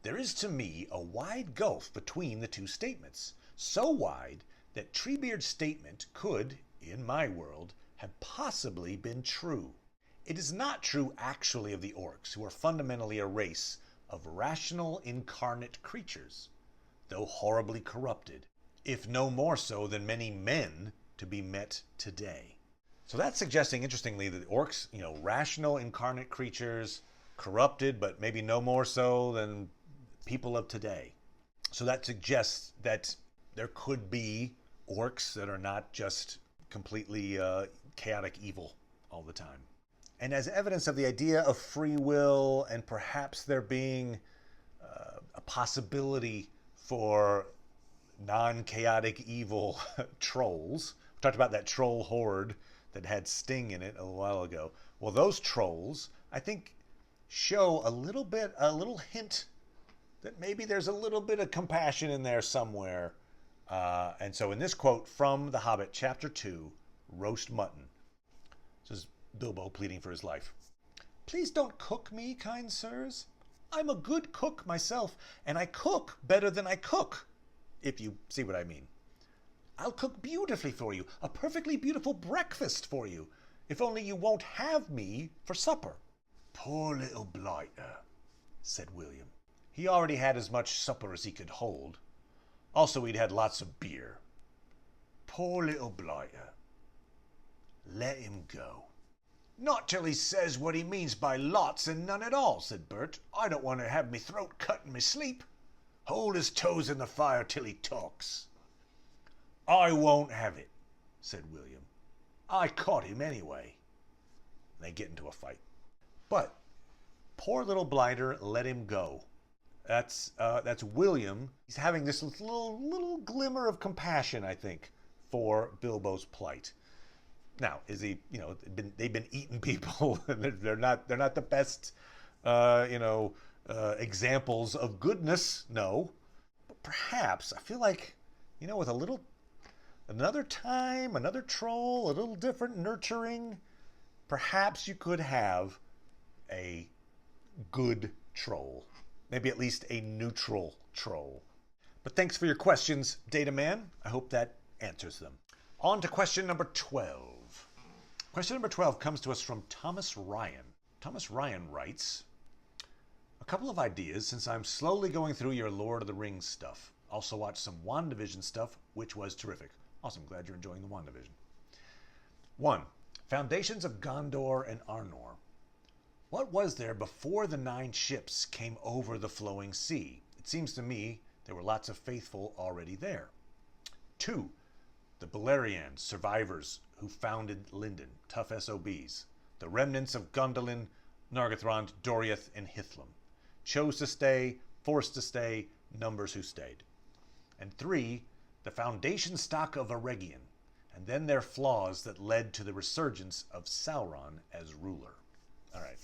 There is to me a wide gulf between the two statements, so wide that Treebeard's statement could, in my world, have possibly been true. It is not true actually of the orcs, who are fundamentally a race of rational incarnate creatures, though horribly corrupted, if no more so than many men to be met today. So that's suggesting, interestingly, that the orcs, rational incarnate creatures, corrupted, but maybe no more so than people of today. So that suggests that there could be orcs that are not just completely chaotic evil all the time. And as evidence of the idea of free will and perhaps there being a possibility for non-chaotic evil trolls, we talked about that troll horde that had Sting in it a while ago. Well, those trolls, I think, show a little hint that maybe there's a little bit of compassion in there somewhere. And so in this quote from The Hobbit, Chapter 2, Roast Mutton, this is Bilbo pleading for his life. Please don't cook me, kind sirs. I'm a good cook myself, and I cook better than I cook, if you see what I mean. I'll cook beautifully for you, a perfectly beautiful breakfast for you, if only you won't have me for supper. Poor little blighter, said William. He already had as much supper as he could hold. Also, he'd had lots of beer. Poor little blighter. Let him go. Not till he says what he means by lots and none at all, said Bert. I don't want to have me throat cut in me sleep. Hold his toes in the fire till he talks. I won't have it, said William. I caught him anyway. They get into a fight. But poor little blighter let him go. That's William. He's having this little glimmer of compassion, I think, for Bilbo's plight. Now, is he? They've been eating people. they're not the best, examples of goodness. No, but perhaps I feel like, with another time, another troll, a little different nurturing, perhaps you could have a good troll. Maybe at least a neutral troll. But thanks for your questions, Data Man. I hope that answers them. On to question number 12. Question number 12 comes to us from Thomas Ryan. Thomas Ryan writes, a couple of ideas since I'm slowly going through your Lord of the Rings stuff. Also watched some WandaVision stuff, which was terrific. Awesome, glad you're enjoying the WandaVision. 1. Foundations of Gondor and Arnor. What was there before the 9 ships came over the flowing sea? It seems to me there were lots of faithful already there. 2. The Beleriand, survivors who founded Lindon, tough SOBs. The remnants of Gondolin, Nargothrond, Doriath, and Hithlum. Chose to stay, forced to stay, numbers who stayed. And 3. The foundation stock of Eregion, and then their flaws that led to the resurgence of Sauron as ruler. All right.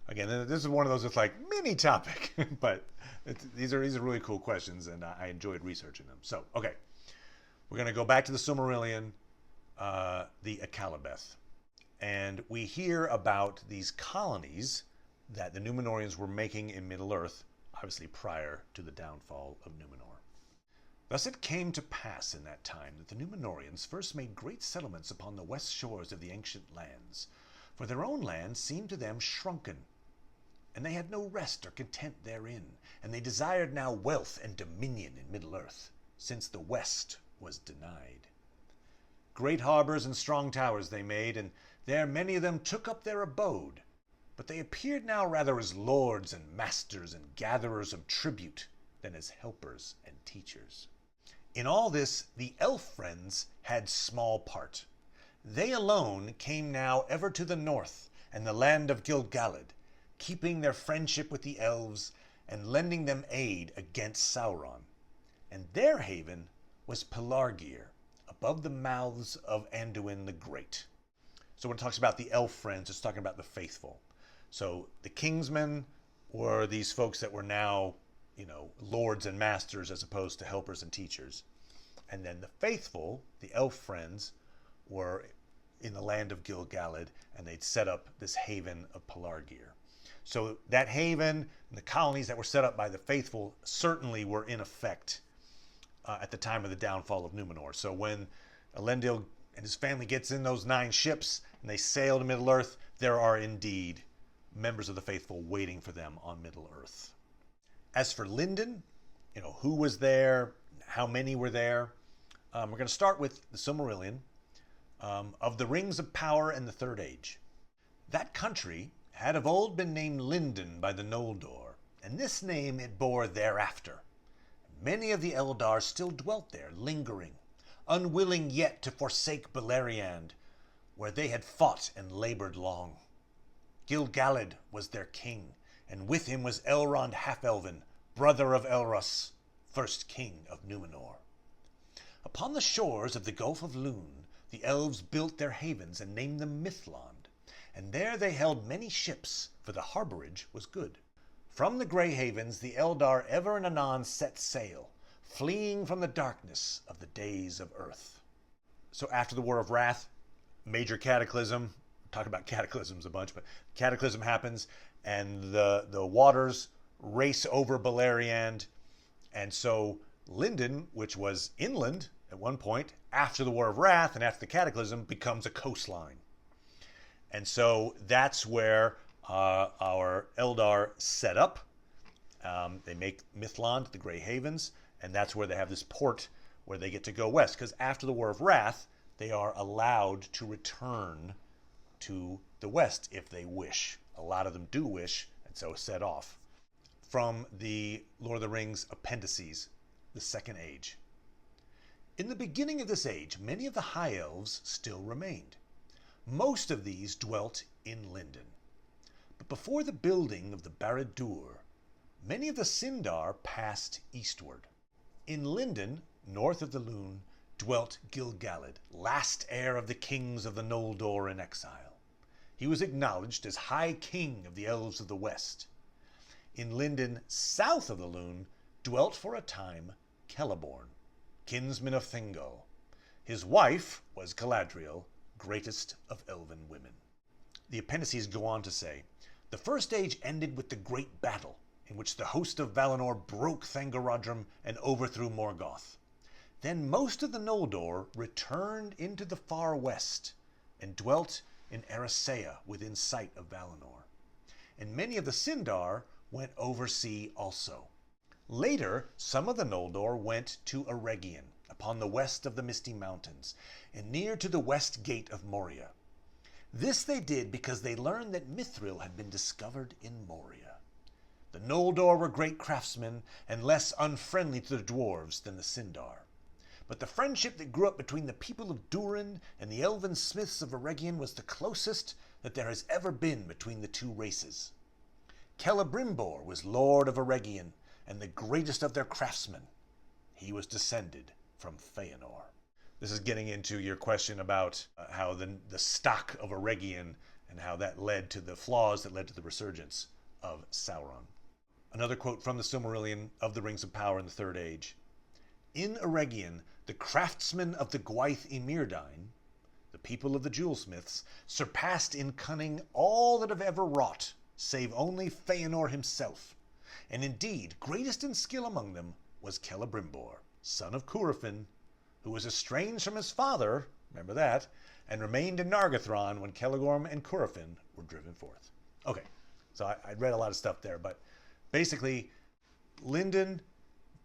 Again, this is one of those that's like mini topic, but these are really cool questions, and I enjoyed researching them. So, okay, we're going to go back to the Silmarillion, the Akalabeth, and we hear about these colonies that the Númenóreans were making in Middle-earth, obviously prior to the downfall of Númenor. Thus it came to pass in that time that the Númenóreans first made great settlements upon the west shores of the ancient lands, for their own land seemed to them shrunken, and they had no rest or content therein, and they desired now wealth and dominion in Middle-earth, since the west was denied. Great harbors and strong towers they made, and there many of them took up their abode, but they appeared now rather as lords and masters and gatherers of tribute than as helpers and teachers. In all this the elf friends had small part. They alone came now ever to the north and the land of Gil-galad, keeping their friendship with the elves and lending them aid against Sauron. And their haven was Pelargir, above the mouths of Anduin the Great. So when it talks about the elf friends, it's talking about the faithful. So the kingsmen were these folks that were now, lords and masters as opposed to helpers and teachers. And then the faithful, the elf friends, were in the land of Gil-galad, and they'd set up this haven of Pelargir. So that haven and the colonies that were set up by the faithful certainly were in effect at the time of the downfall of Númenor. So when Elendil and his family gets in those 9 ships and they sail to Middle-earth, there are indeed members of the faithful waiting for them on Middle-earth. As for Lindon, who was there, how many were there, we're going to start with the Silmarillion, of the Rings of Power and the Third Age. That country had of old been named Lindon by the Noldor, and this name it bore thereafter. Many of the Eldar still dwelt there, lingering, unwilling yet to forsake Beleriand, where they had fought and labored long. Gil-galad was their king, and with him was Elrond Half-Elven, brother of Elros, first king of Númenor. Upon the shores of the Gulf of Lune, the elves built their havens and named them Mithlond, and there they held many ships, for the harborage was good. From the grey havens the Eldar ever and anon set sail, fleeing from the darkness of the days of earth. So after the War of Wrath, major cataclysm, talk about cataclysms a bunch, but cataclysm happens and the waters race over Beleriand. And so Lindon, which was inland at one point, after the War of Wrath and after the cataclysm, becomes a coastline. And so that's where our Eldar set up. They make Mithlond, the Grey Havens, and that's where they have this port where they get to go west. Because after the War of Wrath, they are allowed to return to the west if they wish. A lot of them do wish, and so set off. From the Lord of the Rings appendices, the Second Age. In the beginning of this age, many of the High Elves still remained. Most of these dwelt in Lindon. But before the building of the Barad-dûr, many of the Sindar passed eastward. In Lindon, north of the Lune, dwelt Gil-galad, last heir of the kings of the Noldor in exile. He was acknowledged as High King of the Elves of the West. In Lindon, south of the Lune, dwelt for a time Celeborn, kinsman of Thingol. His wife was Galadriel, greatest of elven women. The appendices go on to say, the First Age ended with the great battle, in which the host of Valinor broke Thangorodrim and overthrew Morgoth. Then most of the Noldor returned into the far west and dwelt in Eressëa within sight of Valinor. And many of the Sindar went oversea also. Later, some of the Noldor went to Eregion, upon the west of the Misty Mountains, and near to the west gate of Moria. This they did because they learned that Mithril had been discovered in Moria. The Noldor were great craftsmen and less unfriendly to the dwarves than the Sindar. But the friendship that grew up between the people of Durin and the elven smiths of Eregion was the closest that there has ever been between the two races. Celebrimbor was lord of Eregion and the greatest of their craftsmen. He was descended from Feanor. This is getting into your question about how the stock of Eregion and how that led to the flaws that led to the resurgence of Sauron. Another quote from the Silmarillion of the Rings of Power in the Third Age. In Eregion, the craftsmen of the Gwaith y Myrdain, the people of the jewelsmiths, surpassed in cunning all that have ever wrought, save only Feanor himself. And indeed, greatest in skill among them was Celebrimbor, son of Curufin, who was estranged from his father, remember that, and remained in Nargothrond when Celegorm and Curufin were driven forth. Okay, so I read a lot of stuff there, but basically, Lindon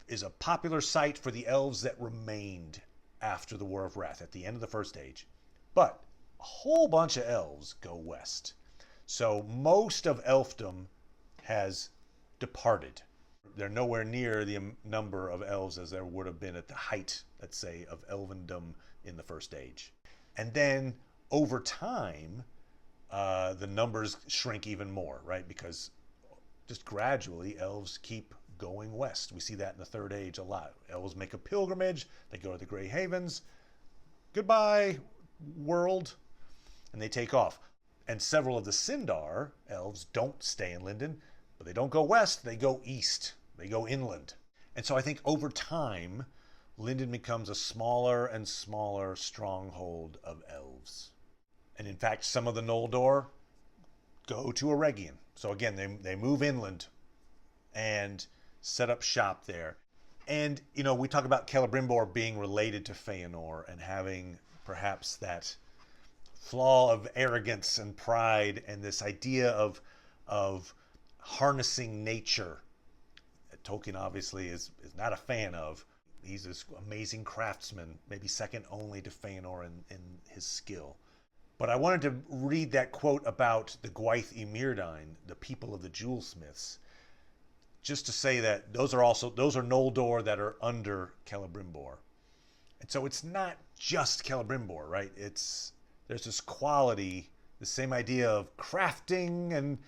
is a popular site for the elves that remained after the War of Wrath at the end of the First Age. But a whole bunch of elves go west. So most of elfdom has departed. They're nowhere near the number of elves as there would have been at the height, let's say, of elvendom in the First Age. And then over time, the numbers shrink even more, right? Because just gradually elves keep going west. We see that in the Third Age a lot. Elves make a pilgrimage, they go to the Grey Havens, goodbye world, and they take off. And several of the Sindar elves don't stay in Lindon, but they don't go west, they go east, they go inland. And so I think over time, Lindon becomes a smaller and smaller stronghold of elves. And in fact, some of the Noldor go to Eregion. So again, they move inland and set up shop there. And, you know, we talk about Celebrimbor being related to Feanor and having perhaps that flaw of arrogance and pride and this idea of harnessing nature that Tolkien obviously is not a fan of. He's this amazing craftsman, maybe second only to Feanor in his skill. But I wanted to read that quote about the Gwaith y Myrdain, the people of the jewelsmiths, just to say that those are Noldor that are under Celebrimbor. And so it's not just Celebrimbor, right? There's this quality, the same idea of crafting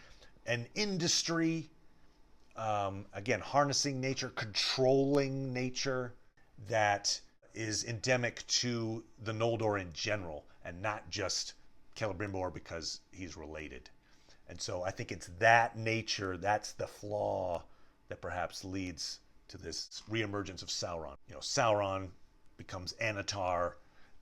and industry, again, harnessing nature, controlling nature, that is endemic to the Noldor in general, and not just Celebrimbor because he's related. And so I think it's that nature, that's the flaw that perhaps leads to this reemergence of Sauron. You know, Sauron becomes Anatar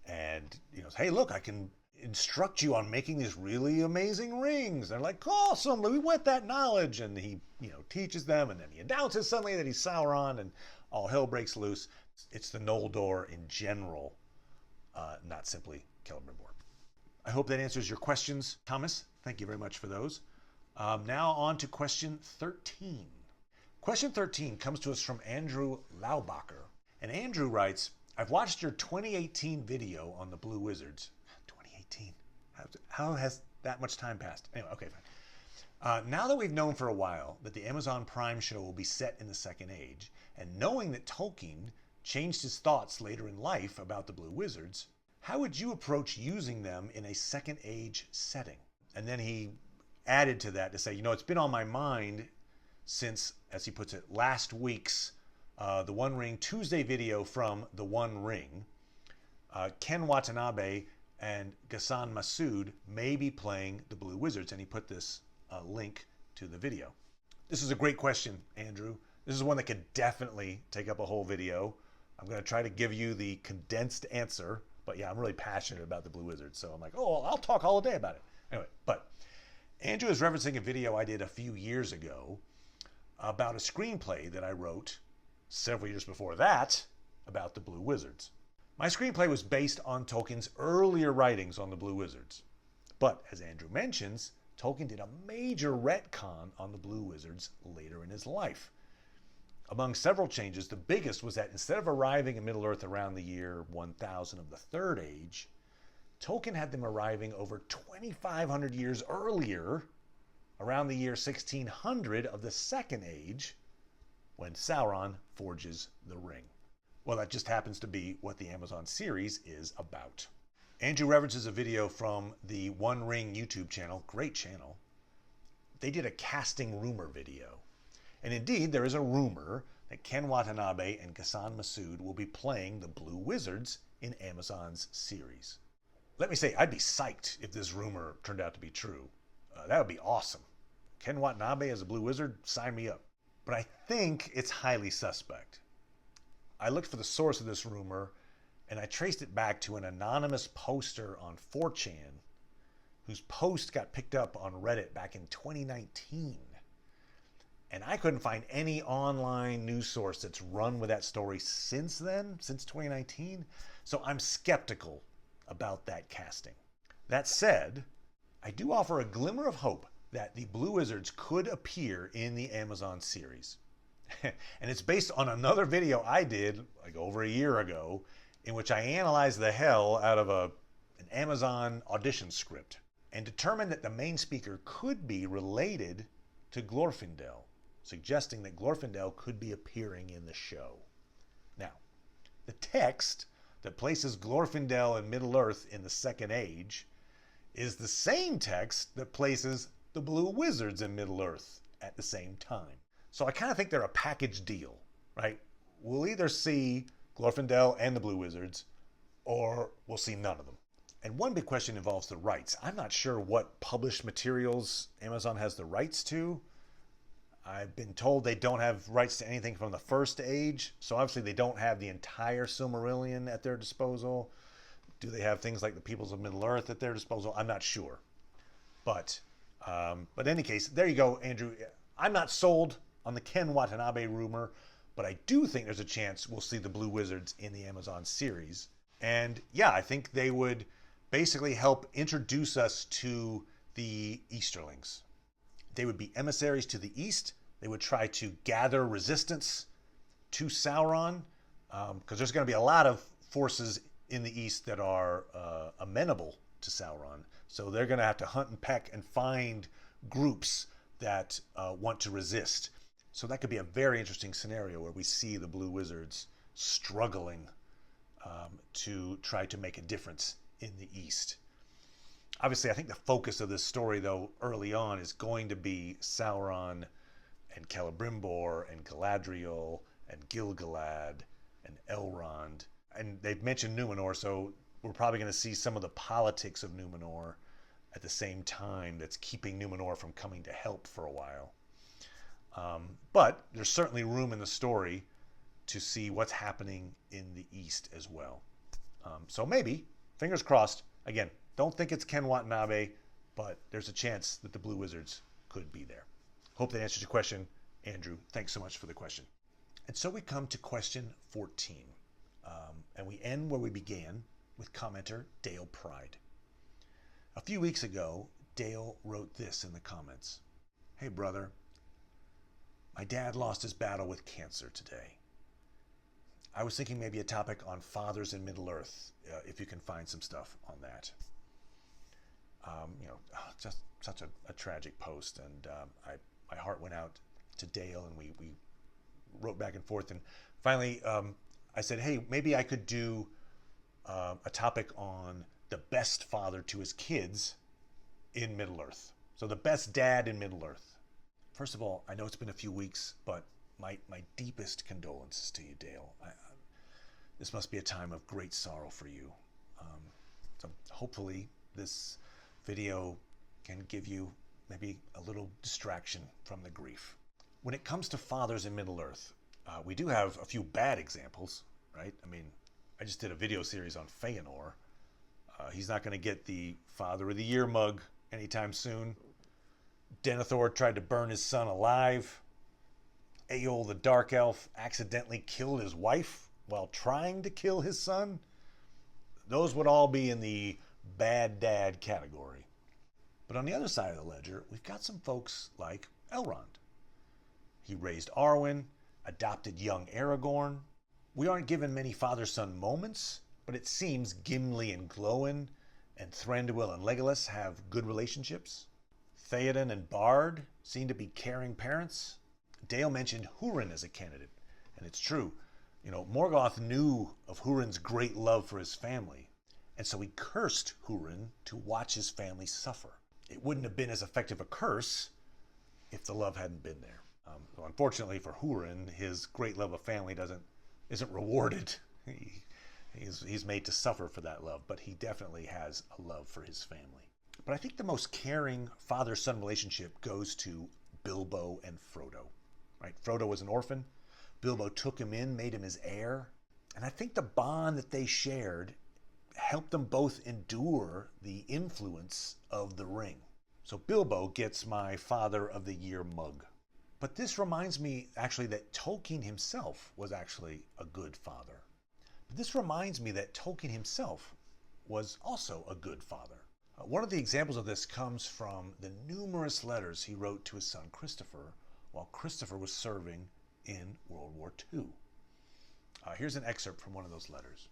and, you know, hey, look, I can instruct you on making these really amazing rings. They're like, awesome, we want that knowledge. And he, teaches them, and then he announces suddenly that he's Sauron, and all hell breaks loose. It's the Noldor in general, not simply Celebrimbor. I hope that answers your questions, Thomas. Thank you very much for those. Now on to question 13. Question 13 comes to us from Andrew Laubacher. And Andrew writes, I've watched your 2018 video on the Blue Wizards. 2018? How has that much time passed? Anyway, okay, fine. Now that we've known for a while that the Amazon Prime show will be set in the Second Age, and knowing that Tolkien changed his thoughts later in life about the Blue Wizards, how would you approach using them in a Second Age setting? And then he added to that to say, it's been on my mind since, as he puts it, last week's The One Ring Tuesday video from The One Ring. Ken Watanabe and Ghassan Massoud may be playing the Blue Wizards, and he put this link to the video. This is a great question, Andrew. This is one that could definitely take up a whole video. I'm going to try to give you the condensed answer, but yeah, I'm really passionate about the Blue Wizards, so I'm like, I'll talk all day about it. Anyway, but Andrew is referencing a video I did a few years ago about a screenplay that I wrote several years before that about the Blue Wizards. My screenplay was based on Tolkien's earlier writings on the Blue Wizards. But as Andrew mentions, Tolkien did a major retcon on the Blue Wizards later in his life. Among several changes, the biggest was that instead of arriving in Middle-earth around the year 1000 of the Third Age, Tolkien had them arriving over 2,500 years earlier, around the year 1600 of the Second Age, when Sauron forges the ring. Well, that just happens to be what the Amazon series is about. Andrew references a video from the One Ring YouTube channel, great channel. They did a casting rumor video. And indeed, there is a rumor that Ken Watanabe and Ghassan Massoud will be playing the Blue Wizards in Amazon's series. Let me say, I'd be psyched if this rumor turned out to be true. That would be awesome. Ken Watanabe as a Blue Wizard, sign me up. But I think it's highly suspect. I looked for the source of this rumor, and I traced it back to an anonymous poster on 4chan, whose post got picked up on Reddit back in 2019. And I couldn't find any online news source that's run with that story since then, since 2019. So I'm skeptical about that casting. That said, I do offer a glimmer of hope that the Blue Wizards could appear in the Amazon series. And it's based on another video I did like over a year ago, in which I analyzed the hell out of an Amazon audition script and determined that the main speaker could be related to Glorfindel, suggesting that Glorfindel could be appearing in the show. Now, the text that places Glorfindel in Middle-earth in the Second Age is the same text that places the Blue Wizards in Middle-earth at the same time. So I kind of think they're a package deal, right? We'll either see Glorfindel and the Blue Wizards, or we'll see none of them. And one big question involves the rights. I'm not sure what published materials Amazon has the rights to. I've been told they don't have rights to anything from the First Age, so obviously they don't have the entire Silmarillion at their disposal. Do they have things like the Peoples of Middle-earth at their disposal? I'm not sure. But in any case, there you go, Andrew. I'm not sold on the Ken Watanabe rumor, but I do think there's a chance we'll see the Blue Wizards in the Amazon series. And yeah, I think they would basically help introduce us to the Easterlings. They would be emissaries to the east. They would try to gather resistance to Sauron, because there's going to be a lot of forces in the east that are amenable to Sauron. So they're going to have to hunt and peck and find groups that want to resist. So that could be a very interesting scenario where we see the Blue Wizards struggling to try to make a difference in the east. Obviously, I think the focus of this story, though, early on is going to be Sauron and Celebrimbor and Galadriel and Gil-galad and Elrond. And they've mentioned Numenor, so we're probably going to see some of the politics of Numenor at the same time that's keeping Numenor from coming to help for a while. But there's certainly room in the story to see what's happening in the East as well. So maybe, fingers crossed, again, Don't think it's Ken Watanabe, but there's a chance that the Blue Wizards could be there. Hope that answers your question, Andrew. Thanks so much for the question. And so we come to question 14. And we end where we began with commenter Dale Pride. A few weeks ago, Dale wrote this in the comments. Hey, brother. My dad lost his battle with cancer today. I was thinking maybe a topic on fathers in Middle-earth, if you can find some stuff on that. Just such a tragic post, and my heart went out to Dale, and we wrote back and forth, and finally I said, hey, maybe I could do a topic on the best father to his kids in Middle-earth. So the best dad in Middle-earth. First of all, I know it's been a few weeks, but my deepest condolences to you, Dale. This must be a time of great sorrow for you. So hopefully this video can give you maybe a little distraction from the grief. When it comes to fathers in Middle-earth, we do have a few bad examples, right? I mean, I just did a video series on Feanor. He's not going to get the Father of the Year mug anytime soon. Denethor tried to burn his son alive. Eol the Dark Elf accidentally killed his wife while trying to kill his son. Those would all be in the bad dad category. But on the other side of the ledger, we've got some folks like Elrond. He raised Arwen, adopted young Aragorn. We aren't given many father-son moments, but it seems Gimli and Glóin and Thranduil and Legolas have good relationships. Theoden and Bard seem to be caring parents. Dale mentioned Hurin as a candidate, and it's true. Morgoth knew of Hurin's great love for his family, and so he cursed Hurin to watch his family suffer. It wouldn't have been as effective a curse if the love hadn't been there. Unfortunately for Hurin, his great love of family isn't rewarded. He's made to suffer for that love, but he definitely has a love for his family. But I think the most caring father-son relationship goes to Bilbo and Frodo. Right? Frodo was an orphan. Bilbo took him in, made him his heir. And I think the bond that they shared helped them both endure the influence of the ring. So Bilbo gets my Father of the Year mug. But this reminds me actually that Tolkien himself was actually a good father. But this reminds me that Tolkien himself was also a good father. One of the examples of this comes from the numerous letters he wrote to his son Christopher while Christopher was serving in World War II. Here's an excerpt from one of those letters.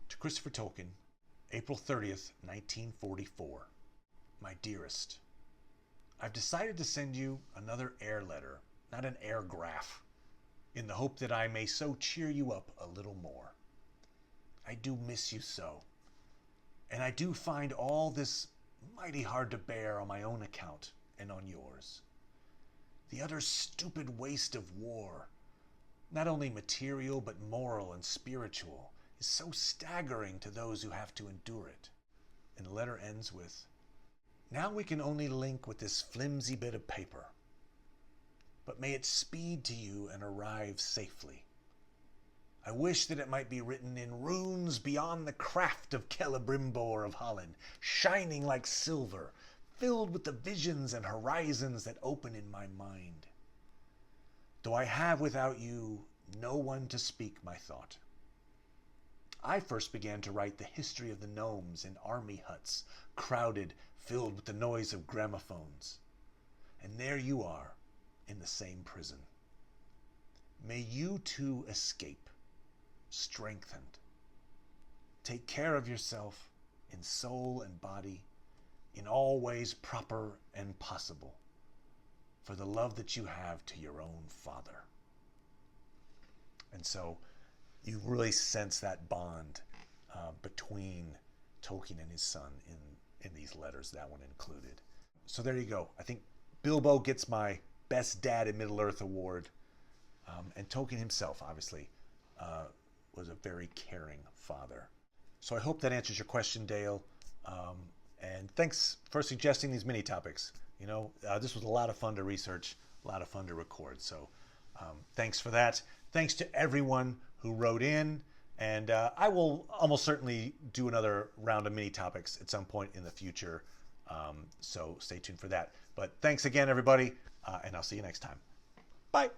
To Christopher Tolkien, April 30th, 1944. My dearest, I've decided to send you another air letter, not an air graph, in the hope that I may so cheer you up a little more. I do miss you so. And I do find all this mighty hard to bear on my own account and on yours. The utter stupid waste of war, not only material but moral and spiritual, is so staggering to those who have to endure it. And the letter ends with, now we can only link with this flimsy bit of paper. But may it speed to you and arrive safely. I wish that it might be written in runes beyond the craft of Celebrimbor of Holland, shining like silver, filled with the visions and horizons that open in my mind. Though I have without you no one to speak my thought. I first began to write the history of the gnomes in army huts, crowded, filled with the noise of gramophones. And there you are, in the same prison. May you too escape, strengthened. Take care of yourself in soul and body, in all ways proper and possible, for the love that you have to your own father. And so you really sense that bond between Tolkien and his son in these letters, that one included. So there you go. I think Bilbo gets my Best Dad in Middle-earth award. And Tolkien himself, obviously, was a very caring father. So I hope that answers your question, Dale. And thanks for suggesting these mini topics. This was a lot of fun to research, a lot of fun to record. So thanks for that. Thanks to everyone who wrote in. And I will almost certainly do another round of mini topics at some point in the future. So stay tuned for that. But thanks again, everybody, and I'll see you next time. Bye.